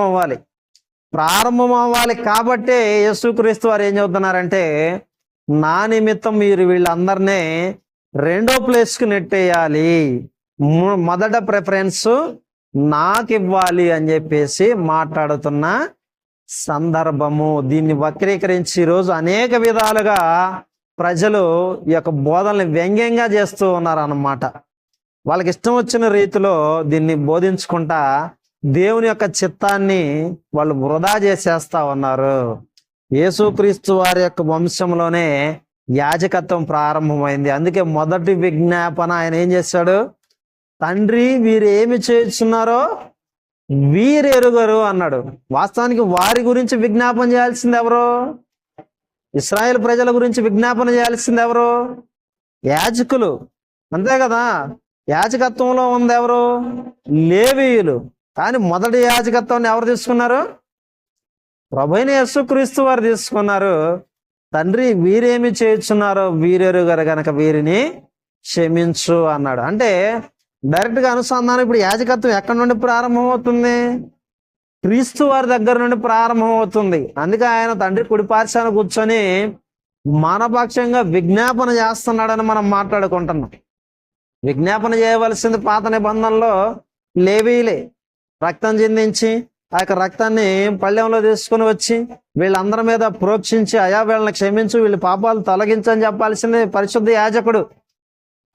అవ్వాలి. కాబట్టి యేసుక్రీస్తు వారు ఏం చెబుతున్నారంటే, నా నిమిత్తం మీరు వీళ్ళందరినీ 2వ ప్లేస్కి నెట్టేయాలి, మొదట ప్రిఫరెన్స్ నాకు ఇవ్వాలి అని చెప్పేసి మాట్లాడుతున్న సందర్భము. దీన్ని వక్రీకరించి ఈరోజు అనేక విధాలుగా ప్రజలు ఈ యొక్క బోధనని వ్యంగ్యంగా చేస్తూ ఉన్నారు అన్నమాట. వాళ్ళకి ఇష్టం వచ్చిన రీతిలో దీన్ని బోధించుకుంటా దేవుని యొక్క చిత్తాన్ని వాళ్ళు వృధా చేసేస్తా ఉన్నారు. యేసుక్రీస్తు వారి యొక్క వంశంలోనే యాజకత్వం ప్రారంభమైంది. అందుకే మొదటి విజ్ఞాపన ఆయన ఏం చేశాడు? తండ్రి, వీరు ఏమి చేస్తున్నారో వీరు ఎరుగరు అన్నాడు. వాస్తవానికి వారి గురించి విజ్ఞాపన చేయాల్సింది ఎవరు? ఇశ్రాయేల్ ప్రజల గురించి విజ్ఞాపన చేయాల్సింది ఎవరు? యాజకులు, అంతే కదా. యాజకత్వంలో ఉంది ఎవరు? లేవీయులు. కానీ మొదటి యాజకత్వాన్ని ఎవరు తీసుకున్నారు? ప్రభువైన యేసుక్రీస్తు వారు తీసుకున్నారు. తండ్రి, వీరేమి చేస్తున్నారో వీరెరుగరు గనక వీరిని క్షమించు అన్నాడు. అంటే డైరెక్ట్ గా అనుసంధానం. ఇప్పుడు యాజకత్వం ఎక్కడి నుండి ప్రారంభం అవుతుంది? క్రీస్తు వారి దగ్గర నుండి ప్రారంభం అవుతుంది. అందుకే ఆయన తండ్రి కుడిపార్శ్వాన కూర్చొని మానపక్షంగా విజ్ఞాపన చేస్తున్నాడని మనం మాట్లాడుకుంటున్నాం. విజ్ఞాపన చేయవలసింది పాత నిబంధనలో లేవీలే. రక్తం చిందించి ఆ యొక్క రక్తాన్ని పళ్ళెంలో తీసుకుని వచ్చి వీళ్ళందరి మీద ప్రోక్షించి, అయా వీళ్ళని క్షమించు, వీళ్ళ పాపాలు తొలగించని చెప్పాల్సింది పరిశుద్ధ యాజకుడు.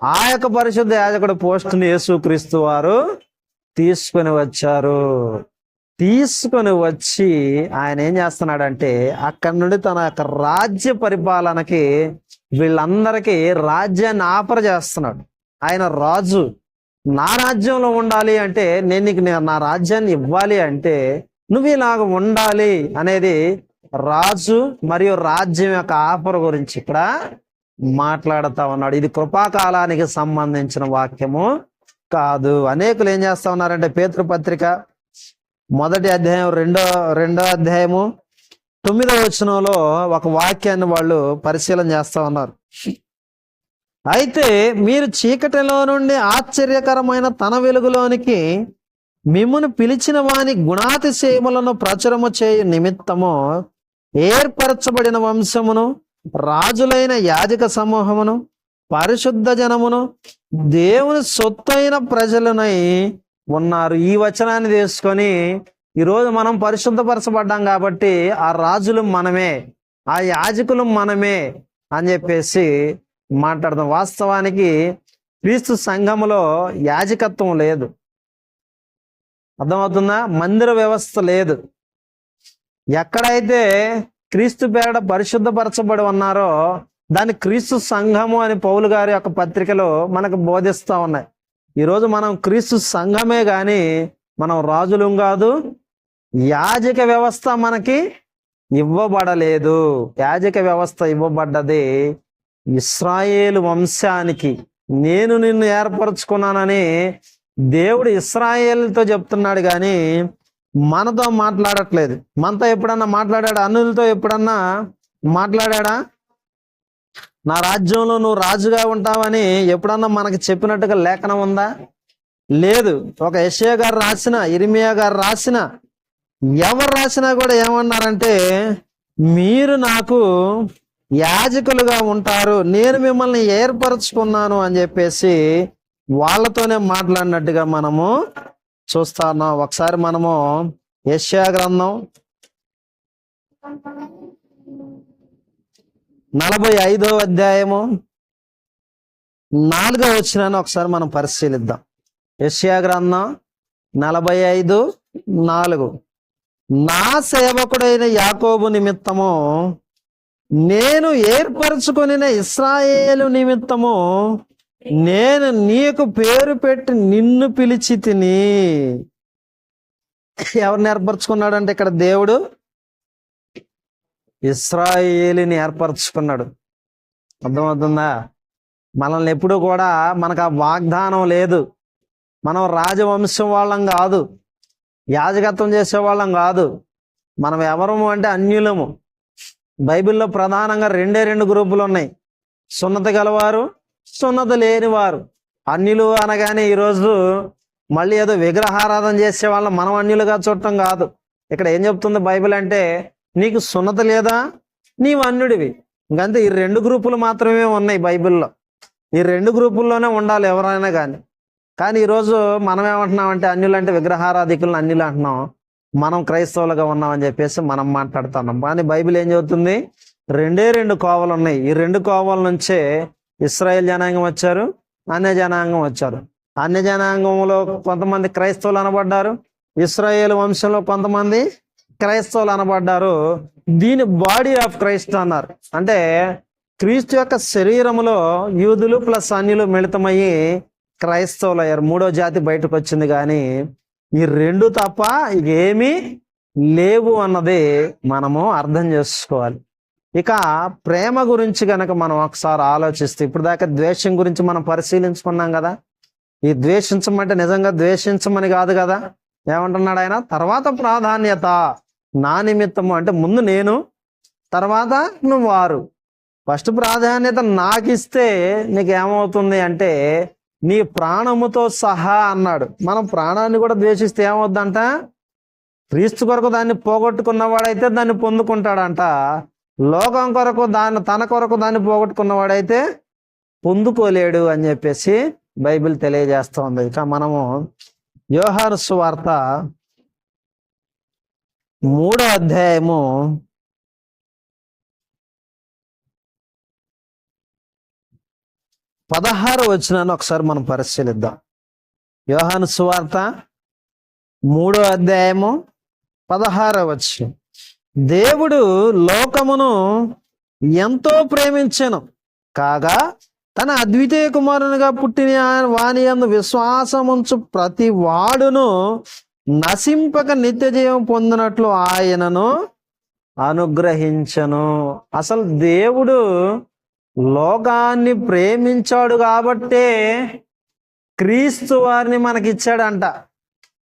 ఆ యొక్క పరిశుద్ధ యాజకుడు పోస్టుని యేసుక్రీస్తు వారు తీసుకొని వచ్చి ఆయన ఏం చేస్తున్నాడంటే అక్కడి నుండి తన యొక్క రాజ్య పరిపాలనకి వీళ్ళందరికీ రాజ్యాన్ని ఆఫర్ చేస్తున్నాడు. ఆయన రాజు, నా రాజ్యంలో ఉండాలి అంటే నేను నీకు నా రాజ్యాన్ని ఇవ్వాలి అంటే నువ్వు ఇలాగ ఉండాలి అనేది రాజు మరియు రాజ్యం యొక్క ఆఫర్ గురించి ఇక్కడ మాట్లాడుతా ఉన్నాడు. ఇది కృపాకాలానికి సంబంధించిన వాక్యము కాదు. అనేకులు ఏం చేస్తా ఉన్నారంటే పేతురు పత్రిక 1వ అధ్యాయం 2వ అధ్యాయము 9వ వచనంలో ఒక వాక్యాన్ని వాళ్ళు పరిశీలన చేస్తా ఉన్నారు. అయితే మీరు చీకటిలో నుండి ఆశ్చర్యకరమైన తన వెలుగులోనికి మిమ్మును పిలిచిన వాని గుణాతిశయములను ప్రచురము చేయు నిమిత్తము ఏర్పరచబడిన వంశమును, రాజులైన యాజక సమూహమును, పరిశుద్ధ జనమును, దేవుని సొత్తైన ప్రజలనై ఉన్నారు. ఈ వచనాన్ని తీసుకొని ఈరోజు మనం పరిశుద్ధపరచబడ్డాం కాబట్టి ఆ రాజులు మనమే, ఆ యాజకులు మనమే అని చెప్పేసి మాట్లాడదాం. వాస్తవానికి క్రీస్తు సంఘములో యాజకత్వం లేదు, అర్థమవుతుందా? మందిర వ్యవస్థ లేదు. ఎక్కడైతే క్రీస్తు పేరట పరిశుద్ధపరచబడి ఉన్నారో దాన్ని క్రీస్తు సంఘము అని పౌలు గారి యొక్క పత్రికలో మనకు బోధిస్తూ ఉన్నాయి. ఈరోజు మనం క్రీస్తు సంఘమే కానీ మనం రాజులం కాదు. యాజక వ్యవస్థ మనకి ఇవ్వబడలేదు. యాజక వ్యవస్థ ఇవ్వబడ్డది ఇశ్రాయేలు వంశానికి. నేను నిన్ను ఏర్పరచుకున్నానని దేవుడు ఇశ్రాయేలుతో చెప్తున్నాడు కానీ మనతో మాట్లాడట్లేదు. మనతో ఎప్పుడన్నా మాట్లాడాడా? అన్యులతో ఎప్పుడన్నా మాట్లాడా? నా రాజ్యంలో నువ్వు రాజుగా ఉంటావని ఎప్పుడన్నా మనకి చెప్పినట్టుగా లేఖనం ఉందా? లేదు. ఒక యెషయా గారు రాసిన, ఇర్మియా గారు రాసిన, ఎవరు రాసినా కూడా ఏమన్నారంటే మీరు నాకు యాజకులుగా ఉంటారు, నేను మిమ్మల్ని ఏర్పరచుకున్నాను అని చెప్పేసి వాళ్ళతోనే మాట్లాడినట్టుగా మనము చూస్తా ఉన్నాం. ఒకసారి మనము యెషయా గ్రంథం 45వ అధ్యాయము 4వ వచనాన్ని ఒకసారి మనం పరిశీలిద్దాం. యెషయా గ్రంథం 45:4. నా సేవకుడైన యాకోబు నిమిత్తము నేను ఏర్పరచుకొనిన ఇశ్రాయేలు నిమిత్తము నేను నీకు పేరు పెట్టి నిన్ను పిలిచి తిని. ఎవరిని ఏర్పరచుకున్నాడంటే ఇక్కడ దేవుడు ఇశ్రాయేలుని ఏర్పరచుకున్నాడు. అర్థమవుతుందా? మనల్ని ఎప్పుడు కూడా మనకు ఆ వాగ్దానం లేదు. మనం రాజవంశం వాళ్ళం కాదు, యాజకత్వం చేసే వాళ్ళం కాదు. మనం ఎవరము అంటే అన్యులము. బైబిల్లో ప్రధానంగా రెండు గ్రూపులు ఉన్నాయి, సున్నతి గలవారు, సున్నతి లేనివారు. అన్యులు అనగానే ఈరోజు మళ్ళీ ఏదో విగ్రహారాధన చేసే వాళ్ళం మనం అన్యులుగా చూడటం కాదు. ఇక్కడ ఏం చెప్తుంది బైబిల్ అంటే, నీకు సున్నతి లేదా, నీవు అన్యుడివి. ఇంకంతే. ఈ 2 గ్రూపులు మాత్రమే ఉన్నాయి బైబిల్లో. ఈ 2 గ్రూపుల్లోనే ఉండాలి ఎవరైనా కానీ ఈరోజు మనం ఏమంటున్నామంటే, అన్యులు అంటే విగ్రహారాధికులను అన్యులు అంటున్నాం, మనం క్రైస్తవులుగా ఉన్నామని చెప్పేసి మనం మాట్లాడుతున్నాం. కానీ బైబిల్ ఏం చెబుతుంది? 2 కోవలు ఉన్నాయి. ఈ 2 కోవల నుంచే ఇశ్రాయేల్ జనాంగం వచ్చారు, అన్య జనాంగం వచ్చారు. అన్య జనాంగంలో కొంతమంది క్రైస్తవులు అనబడ్డారు, ఇశ్రాయేల్ వంశంలో కొంతమంది క్రైస్తవులు అనబడ్డారు. దీని బాడీ ఆఫ్ క్రైస్ట్ అన్నారు. అంటే క్రీస్తు యొక్క శరీరములో యూదులు ప్లస్ అన్యులు మిళితమయ్యి క్రైస్తవులు అయ్యారు. 3వ జాతి బయటకు వచ్చింది. కానీ ఈ 2 తప్ప ఏమీ లేవు అన్నది మనము అర్థం చేసుకోవాలి. ఇక ప్రేమ గురించి కనుక మనం ఒకసారి ఆలోచిస్తే, ఇప్పుడు దాకా ద్వేషం గురించి మనం పరిశీలించుకున్నాం కదా. ఈ ద్వేషించమంటే నిజంగా ద్వేషించమని కాదు కదా. ఏమంటున్నాడు ఆయన? తర్వాత ప్రాధాన్యత నా నిమిత్తము, అంటే ముందు నేను, తర్వాత నువ్వు వారు. ఫస్ట్ ప్రాధాన్యత నాకు ఇస్తే నీకేమవుతుంది అంటే నీ ప్రాణముతో సహా అన్నాడు. మనం ప్రాణాన్ని కూడా ద్వేషిస్తే ఏమవుద్దంట? క్రీస్తు కొరకు దాన్ని పోగొట్టుకున్నవాడైతే దాన్ని పొందుకుంటాడంట. లోకం కొరకు తన కొరకు దాన్ని పోగొట్టుకున్నవాడైతే పొందుకోలేడు అని చెప్పేసి బైబిల్ తెలియజేస్తోంది. ఇక మనము యోహాను సువార్త 3వ అధ్యాయము 16వ వచనాన్ని ఒకసారి మనం పరిశీలిద్దాం. యోహాను సువార్త 3వ అధ్యాయము 16వ వచనం. దేవుడు లోకమును ఎంతో ప్రేమించెను కాగా తన అద్వితీయ కుమారునిగా పుట్టిన వాని యందు విశ్వాసముంచు ప్రతి వాడును నశింపక నిత్య జీవం పొందినట్లు ఆయనను అనుగ్రహించను. అసలు దేవుడు లోకాన్ని ప్రేమించాడు కాబట్టే క్రీస్తు వారిని మనకిచ్చాడంట.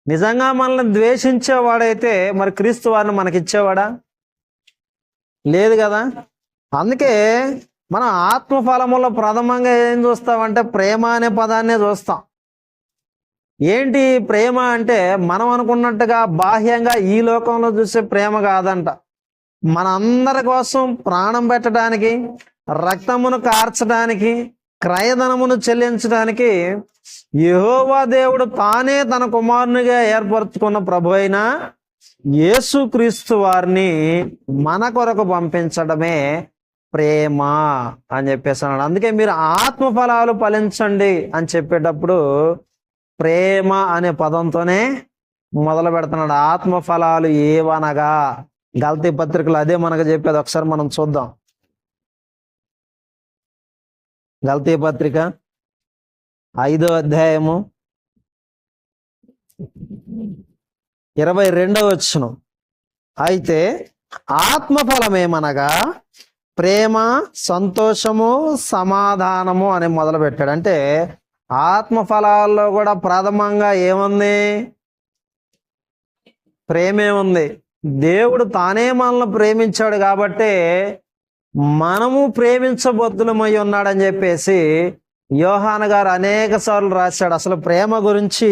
నిజంగా మనల్ని ద్వేషించేవాడైతే మరి క్రీస్తు వారిని మనకిచ్చేవాడా? లేదు కదా. అందుకే మనం ఆత్మఫలములో ప్రథమంగా ఏం చూస్తామంటే ప్రేమ అనే పదాన్నే చూస్తాం. ఏంటి ప్రేమ అంటే, మనం అనుకున్నట్టుగా బాహ్యంగా ఈ లోకంలో చూసే ప్రేమ కాదంట. మనందరి కోసం ప్రాణం పెట్టడానికి, రక్తమును కార్చడానికి, క్రయధనమును చెల్లించడానికి యెహోవా దేవుడు తానే తన కుమారునిగా ఏర్పరచుకున్న ప్రభు అయిన యేసుక్రీస్తు వారిని మన కొరకు పంపించడమే ప్రేమ అని చెప్పేసి అన్నాడు. అందుకే మీరు ఆత్మఫలాలు ఫలించండి అని చెప్పేటప్పుడు ప్రేమ అనే పదంతోనే మొదలు పెడుతున్నాడు. ఆత్మఫలాలు ఏవనగా గలతీ పత్రికలు అదే మనకు చెప్పేది. ఒకసారి మనం చూద్దాం. గలతీ పత్రిక 5వ అధ్యాయము 22వ వచనం. అయితే ఆత్మఫలమేమనగా ప్రేమ, సంతోషము, సమాధానము అని మొదలు పెట్టాడు. అంటే ఆత్మఫలాల్లో కూడా ప్రథమంగా ఏముంది? ప్రేమే ఉంది. దేవుడు తానే మనల్ని ప్రేమించాడు కాబట్టి మనము ప్రేమించబద్దులమై ఉన్నాడని చెప్పేసి యోహాను గారు అనేక సార్లు రాశాడు. అసలు ప్రేమ గురించి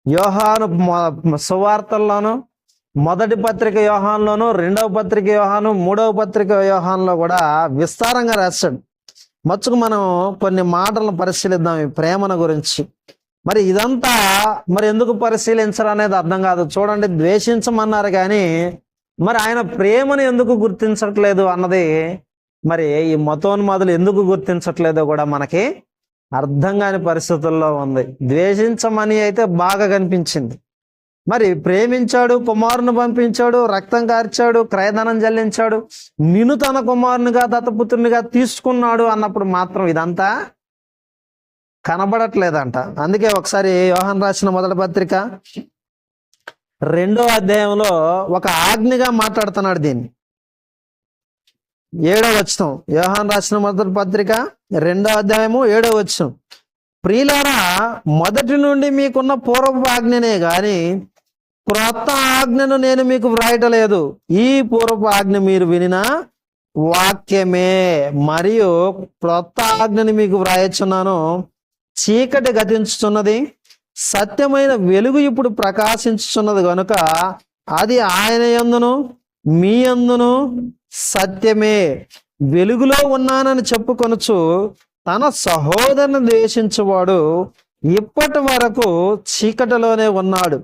యోహాను సువార్తల్లోను, మొదటి పత్రిక యోహానులోను, 2వ పత్రిక యోహాను, 3వ పత్రిక యోహానులో కూడా విస్తారంగా రాశాడు. మచ్చుకు మనం కొన్ని మాటలను పరిశీలిద్దాం ఈ ప్రేమను గురించి. మరి ఇదంతా మరి ఎందుకు పరిశీలించరు అనేది అర్థం కాదు. చూడండి, ద్వేషించమన్నారు కానీ మరి ఆయన ప్రేమను ఎందుకు గుర్తించట్లేదు అన్నది, మరి ఈ మతోన్మాదులు ఎందుకు గుర్తించట్లేదో కూడా మనకి అర్థం కాని పరిస్థితుల్లో ఉంది. ద్వేషించమని అయితే బాగా కనిపించింది, మరి ప్రేమించాడు, కుమారుని పంపించాడు, రక్తం కార్చాడు, క్రయధనం చెల్లించాడు, నిన్ను తన కుమారునిగా దత్తపుత్రునిగా తీసుకున్నాడు అన్నప్పుడు మాత్రం ఇదంతా కనబడట్లేదంట. అందుకే ఒకసారి యోహాను రాసిన మొదటి పత్రిక 2వ అధ్యాయంలో ఒక ఆజ్ఞగా మాట్లాడుతున్నాడు దీన్ని. 7వ వచనం, యోహాను రాసిన మొదటి పత్రిక 2వ అధ్యాయము 7వ వచనం, ప్రియులారా, మొదటి నుండి మీకున్న పూర్వపు ఆజ్ఞనే గాని క్రొత్త ఆజ్ఞను నేను మీకు వ్రాయటలేదు. ఈ పూర్వపు ఆజ్ఞ మీరు వినిన వాక్యమే, మరియు క్రొత్త ఆజ్ఞని మీకు వ్రాయచున్నాను. చీకటి గతించుచున్నది, సత్యమైన వెలుగు ఇప్పుడు ప్రకాశించుచున్నది గనుక అది ఆయన యందును మీ యందును సత్యమే. వెలుగులో ఉన్నానని చెప్పుకొనుచు తన సహోదరుని ద్వేషించువాడు ఇప్పటి వరకు చీకటిలోనే ఉన్నాడు.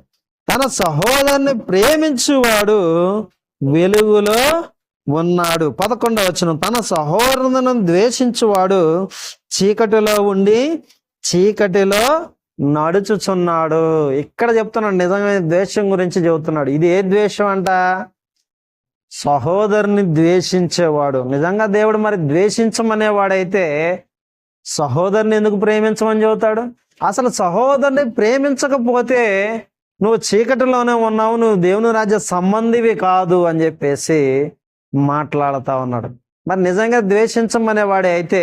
తన సహోదరుని ప్రేమించువాడు వెలుగులో ఉన్నాడు. 11వ వచనం, తన సహోదరులను ద్వేషించువాడు చీకటిలో ఉండి చీకటిలో నడుచుచున్నాడు. ఇక్కడ చెప్తున్నాడు, నిజమైన ద్వేషం గురించి చెబుతున్నాడు. ఇది ఏ ద్వేషం అంట? సహోదరుని ద్వేషించేవాడు. నిజంగా దేవుడు మరి ద్వేషించమనేవాడైతే సహోదరుని ఎందుకు ప్రేమించమని చెబుతాడు? అసలు సహోదరుని ప్రేమించకపోతే నువ్వు చీకటిలోనే ఉన్నావు, నువ్వు దేవుని రాజ్య సంబంధివి కాదు అని చెప్పేసి మాట్లాడుతా ఉన్నాడు. మరి నిజంగా ద్వేషించమనేవాడే అయితే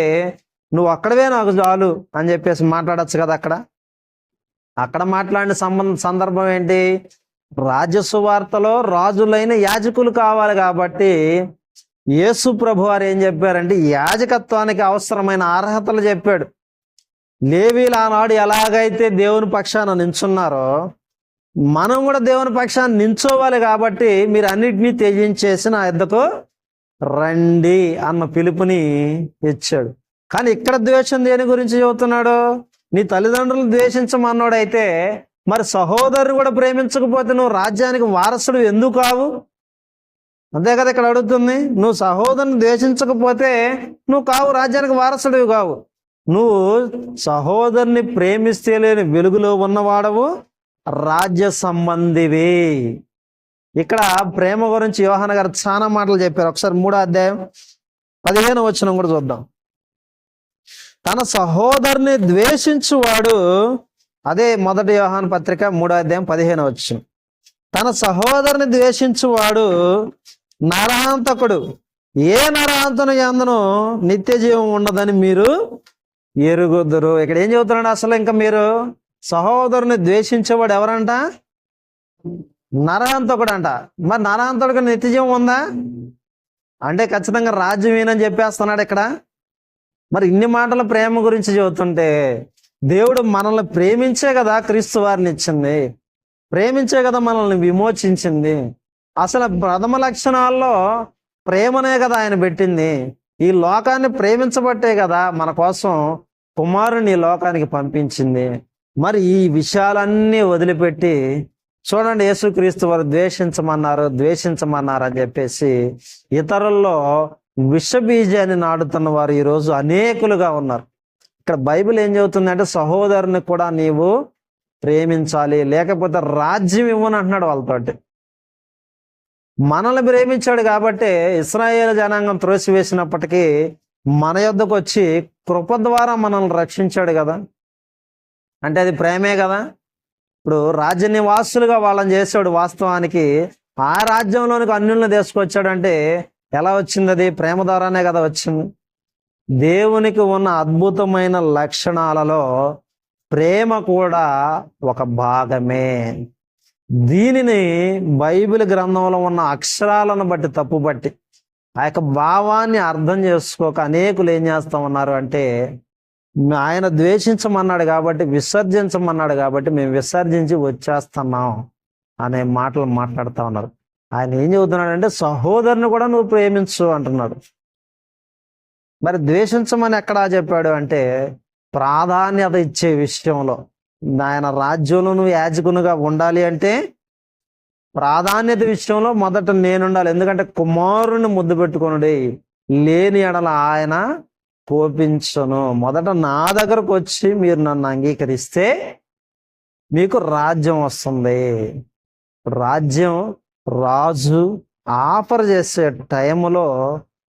నువ్వు అక్కడవే నాకు చాలు అని చెప్పేసి మాట్లాడచ్చు కదా. అక్కడ మాట్లాడిన సందర్భం ఏంటి? రాజ్య సువార్తలో రాజులైన యాజకులు కావాలి కాబట్టి యేసు ప్రభు వారు ఏం చెప్పారంటే యాజకత్వానికి అవసరమైన అర్హతలు చెప్పాడు. లేవీలు ఆనాడు ఎలాగైతే దేవుని పక్షాన నించున్నారో మనం కూడా దేవుని పక్షాన్ని నించోవాలి. కాబట్టి మీరు అన్నిటినీ త్యజించేసి నా యొద్దకు రండి అన్న పిలుపుని ఇచ్చాడు. కానీ ఇక్కడ ద్వేషం దేని గురించి చెబుతున్నాడు? నీ తల్లిదండ్రులు ద్వేషించమన్నాడైతే మరి సహోదరుని కూడా ప్రేమించకపోతే నువ్వు రాజ్యానికి వారసుడు ఎందుకు కావు? అంతే కదా ఇక్కడ అడుగుతుంది. నువ్వు సహోదరుని ద్వేషించకపోతే నువ్వు కావు, రాజ్యానికి వారసుడివి కావు. నువ్వు సహోదరుని ప్రేమిస్తే లేని వెలుగులో ఉన్నవాడవు, రాజ్య సంబంధివి. ఇక్కడ ప్రేమ గురించి యోహాను గారు చాలా మాటలు చెప్పారు. ఒకసారి 3వ అధ్యాయం 15వ వచనం కూడా చూద్దాం. తన సహోదరుని ద్వేషించువాడు, అదే మొదటి యోహాను పత్రిక 3వ అధ్యాయం 15వ వచనం, తన సహోదరుని ద్వేషించువాడు నరహంతకుడు. ఏ నరహంతను యందును నిత్య జీవం ఉండదని మీరు ఎరుగుదురు. ఇక్కడ ఏం చెబుతున్నాడు? అసలు ఇంకా మీరు సహోదరుని ద్వేషించేవాడు ఎవరంట? నరహంతకుడు అంట. మరి నరహంతకుడికి నిత్య జీవం ఉందా అంటే ఖచ్చితంగా రాజ్యం ఏనని చెప్పేస్తున్నాడు ఇక్కడ. మరి ఇన్ని మాటల ప్రేమ గురించి చెబుతుంటే దేవుడు మనల్ని ప్రేమించే కదా క్రీస్తు వారిని ఇచ్చింది, ప్రేమించే కదా మనల్ని విమోచించింది. అసలు ప్రథమ లక్షణాల్లో ప్రేమనే కదా ఆయన పెట్టింది. ఈ లోకాన్ని ప్రేమించబట్టే కదా మన కోసం కుమారుని ఈ లోకానికి పంపించింది. మరి ఈ విషయాలన్నీ వదిలిపెట్టి చూడండి, యేసుక్రీస్తు వారు ద్వేషించమన్నారు అని చెప్పేసి ఇతరుల్లో విషబీజాన్ని నాటుతున్న వారు ఈరోజు అనేకులుగా ఉన్నారు. ఇక్కడ బైబిల్ ఏం చెబుతుందంటే సహోదరుని కూడా నీవు ప్రేమించాలి, లేకపోతే రాజ్యం ఇవ్వను అంటున్నాడు వాళ్ళతోటి. మనల్ని ప్రేమించాడు కాబట్టి ఇశ్రాయేలు జనాంగం త్రోసివేసినప్పటికీ మన యొద్దకు వచ్చి కృప ద్వారా మనల్ని రక్షించాడు కదా. అంటే అది ప్రేమే కదా. ఇప్పుడు రాజ్య నివాసులుగా వాళ్ళని చేసాడు. వాస్తవానికి ఆ రాజ్యంలోనికి అన్యుల్ని తీసుకొచ్చాడంటే ఎలా వచ్చింది? అది ప్రేమ ద్వారానే కదా వచ్చింది. దేవునికి ఉన్న అద్భుతమైన లక్షణాలలో ప్రేమ కూడా ఒక భాగమే. దీనిని బైబిల్ గ్రంథంలో ఉన్న అక్షరాలను బట్టి తప్పుబట్టి ఆ యొక్క భావాన్ని అర్థం చేసుకోక అనేకులు ఏం చేస్తా ఉన్నారు అంటే ఆయన ద్వేషించమన్నాడు కాబట్టి విసర్జించమన్నాడు కాబట్టి మేము విసర్జించి వచ్చేస్తున్నాం అనే మాటలు మాట్లాడుతూ ఉన్నారు. ఆయన ఏం చెబుతున్నాడంటే సహోదరుని కూడా నువ్వు ప్రేమించు అంటున్నాడు. మరి ద్వేషించమని ఎక్కడా చెప్పాడు అంటే ప్రాధాన్యత ఇచ్చే విషయంలో. ఆయన రాజ్యంలో నువ్వు యాజకునిగా ఉండాలి అంటే ప్రాధాన్యత విషయంలో మొదట నేనుండాలి. ఎందుకంటే కుమారుని ముద్దు పెట్టుకొనుడి, లేని ఎడల ఆయన కోపించను. మొదట నా దగ్గరకు వచ్చి మీరు నన్ను అంగీకరిస్తే మీకు రాజ్యం వస్తుంది. రాజ్యం, రాజు ఆఫర్ చేసే టైంలో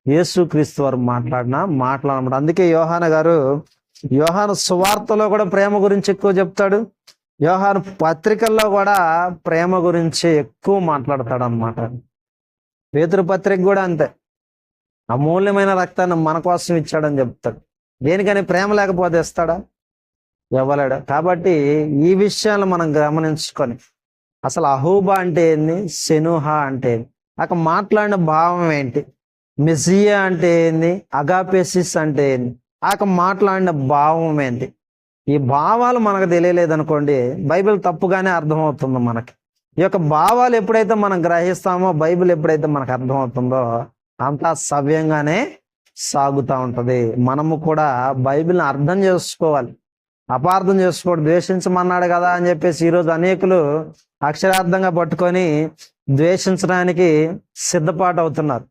యేసుక్రీస్తు వారు మాట్లాడమాట. అందుకే యోహాను గారు యోహాను సువార్తలో కూడా ప్రేమ గురించి ఎక్కువ చెప్తాడు, యోహాను పత్రికల్లో కూడా ప్రేమ గురించి ఎక్కువ మాట్లాడతాడు అన్నమాట. పేతురు పత్రిక కూడా అంతే, అమూల్యమైన రక్తాన్ని మన కోసం ఇచ్చాడని చెప్తాడు. దేనికని? ప్రేమ లేకపోతే ఇస్తాడా? ఇవ్వలేడు. కాబట్టి ఈ విషయాలు మనం గమనించుకొని అసలు అహూబా అంటే ఏంది, సెనుహ అంటే ఏంది, అక్కడ మాట్లాడిన భావం ఏంటి, మెస్సియా అంటే ఏంది, అగాపేసిస్ అంటే ఏంది, అక్కడ మాట్లాడిన భావం ఏంటి, ఈ భావాలు మనకు తెలియలేదనుకోండి బైబిల్ తప్పుగానే అర్థమవుతుంది మనకి. ఈ యొక్క భావాలు ఎప్పుడైతే మనం గ్రహిస్తామో, బైబిల్ ఎప్పుడైతే మనకు అర్థమవుతుందో అంతా సవ్యంగానే సాగుతూ ఉంటది. మనము కూడా బైబిల్ని అర్థం చేసుకోవాలి, అపార్థం చేసుకోవడం. ద్వేషించమన్నాడు కదా అని చెప్పేసి ఈరోజు అనేకులు అక్షరార్థంగా పట్టుకొని ద్వేషించడానికి సిద్ధపాటు అవుతున్నారు.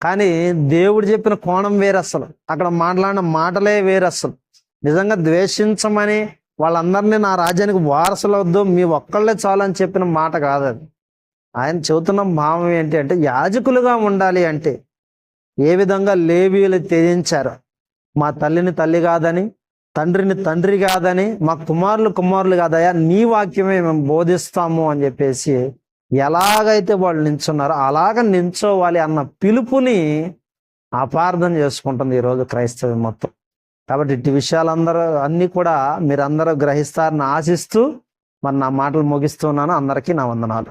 కానీ దేవుడు చెప్పిన కోణం వేరు, అసలు అక్కడ మాట్లాడిన మాటలే వేరు. అసలు నిజంగా ద్వేషించమని వాళ్ళందరినీ నా రాజ్యానికి వారసులు వద్దు, మీ ఒక్కళ్ళే చాలు అని చెప్పిన మాట కాదు అది. ఆయన చెబుతున్న భావం ఏంటి అంటే, యాజకులుగా ఉండాలి అంటే ఏ విధంగా లేవీయులు త్యజించారు, మా తల్లిని తల్లి కాదని, తండ్రిని తండ్రి కాదని, మా కుమారులు కాదయా, నీ వాక్యమే మేము బోధిస్తాము అని చెప్పేసి ఎలాగైతే వాళ్ళు నించున్నారో అలాగ నించోవాలి అన్న పిలుపుని అపార్థం చేసుకుంటుంది ఈరోజు క్రైస్తవం మొత్తం. కాబట్టి ఇట్టి విషయాలందరూ అన్నీ కూడా మీరందరూ గ్రహిస్తారని ఆశిస్తూ మరి నా మాటలు ముగిస్తున్నాను. అందరికీ నా వందనాలు.